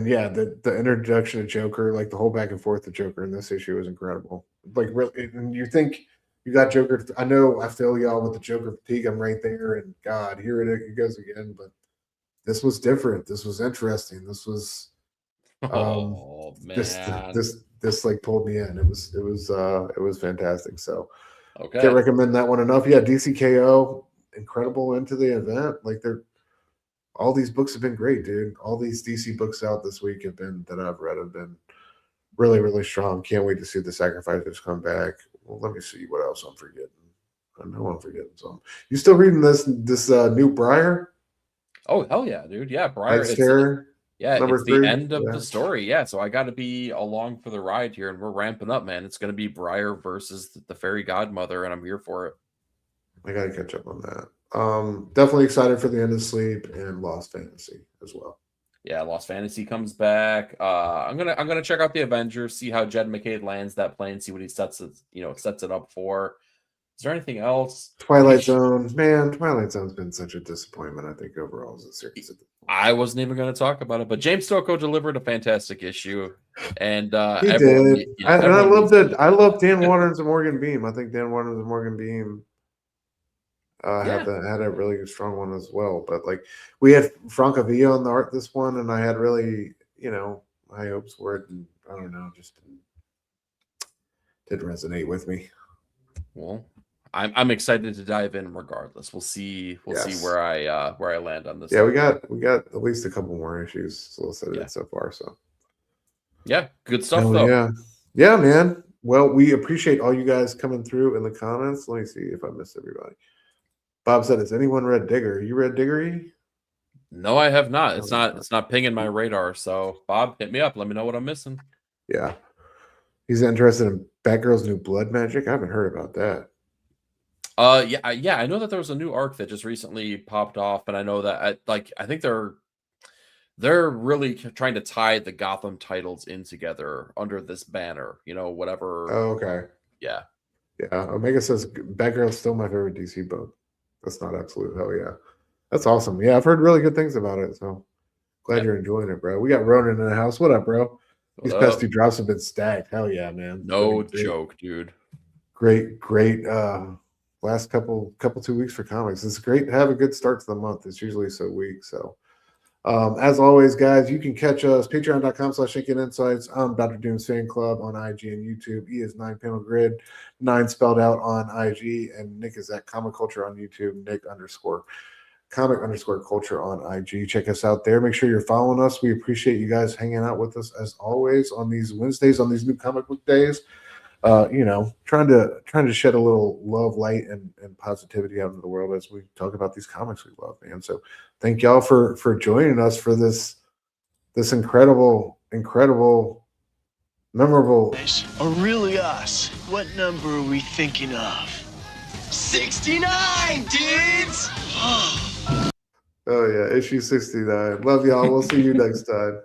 yeah, the introduction of Joker, like the whole back and forth of Joker in this issue is incredible. Like, really, and you think you got Joker. I know I feel y'all with the Joker fatigue. I'm right there, and God, here it goes again. But this was different. This was interesting. This was, Oh man, this like pulled me in. It was fantastic. So okay, can't recommend that one enough. Yeah, DCKO, incredible into the event. Like all these books have been great, dude. All these DC books out this week that I've read have been really, really strong. Can't wait to see the Sacrificers come back. Well, let me see what else I'm forgetting. I know I'm forgetting some. You still reading this new Briar? Oh hell yeah, dude. Yeah, Briar. It's the end of the story. Yeah, so I got to be along for the ride here, and we're ramping up, man. It's going to be Briar versus the Fairy Godmother, and I'm here for it. I got to catch up on that. Definitely excited for the End of Sleep and Lost Fantasy as well. Yeah, Lost Fantasy comes back. I'm gonna check out the Avengers, see how Jed McCade lands that plane, see what he sets it up for. Is there anything else? Twilight Zone, man. Twilight Zone's been such a disappointment, I think, overall as a series. I wasn't even going to talk about it, but James Stocco delivered a fantastic issue, and he did. I love that. I love Dan Waterns and Morgan Beam. I think Dan Waterns and Morgan Beam had a really strong one as well. But like we had Francavilla on the art this one, and I had really high hopes for it, and I don't know, just didn't resonate with me. Well, I'm excited to dive in regardless. We'll see where I land on this. Yeah, we got at least a couple more issues solicited so far. So yeah, good stuff though. Yeah, man. Well, we appreciate all you guys coming through in the comments. Let me see if I missed everybody. Bob said, "Has anyone read Digger? You read Diggery?" No, I have not. It's not pinging my radar. So Bob, hit me up. Let me know what I'm missing. Yeah, he's interested in Batgirl's New Blood Magic. I haven't heard about that. Yeah. I know that there was a new arc that just recently popped off, and I know that I think they're really trying to tie the Gotham titles in together under this banner. Whatever. Oh, okay. Yeah. Omega says Batgirl's still my favorite DC book. That's not absolute. Hell yeah. That's awesome. Yeah, I've heard really good things about it. So glad you're enjoying it, bro. We got Ronan in the house. What up, bro? These past 2 drops have been stacked. Hell yeah, man. No joke, dude. Great. Last couple 2 weeks for comics. It's great to have a good start to the month. It's usually so weak. So as always, guys, you can catch us patreon.com/ShakenInsights. I'm Dr. Doom's Fan Club on IG and YouTube. He is 9 Grid, 9 spelled out on IG, and Nick is at Comic Culture on YouTube. Nick_Comic_Culture on IG. Check us out there. Make sure you're following us. We appreciate you guys hanging out with us as always on these Wednesdays, on these new comic book days. Trying to shed a little love, light, and positivity out into the world as we talk about these comics we love, man. So thank y'all for joining us for this incredible, memorable. Are really us? What number are we thinking of? 69, dudes! Oh yeah, issue 69. Love y'all. We'll see you next time.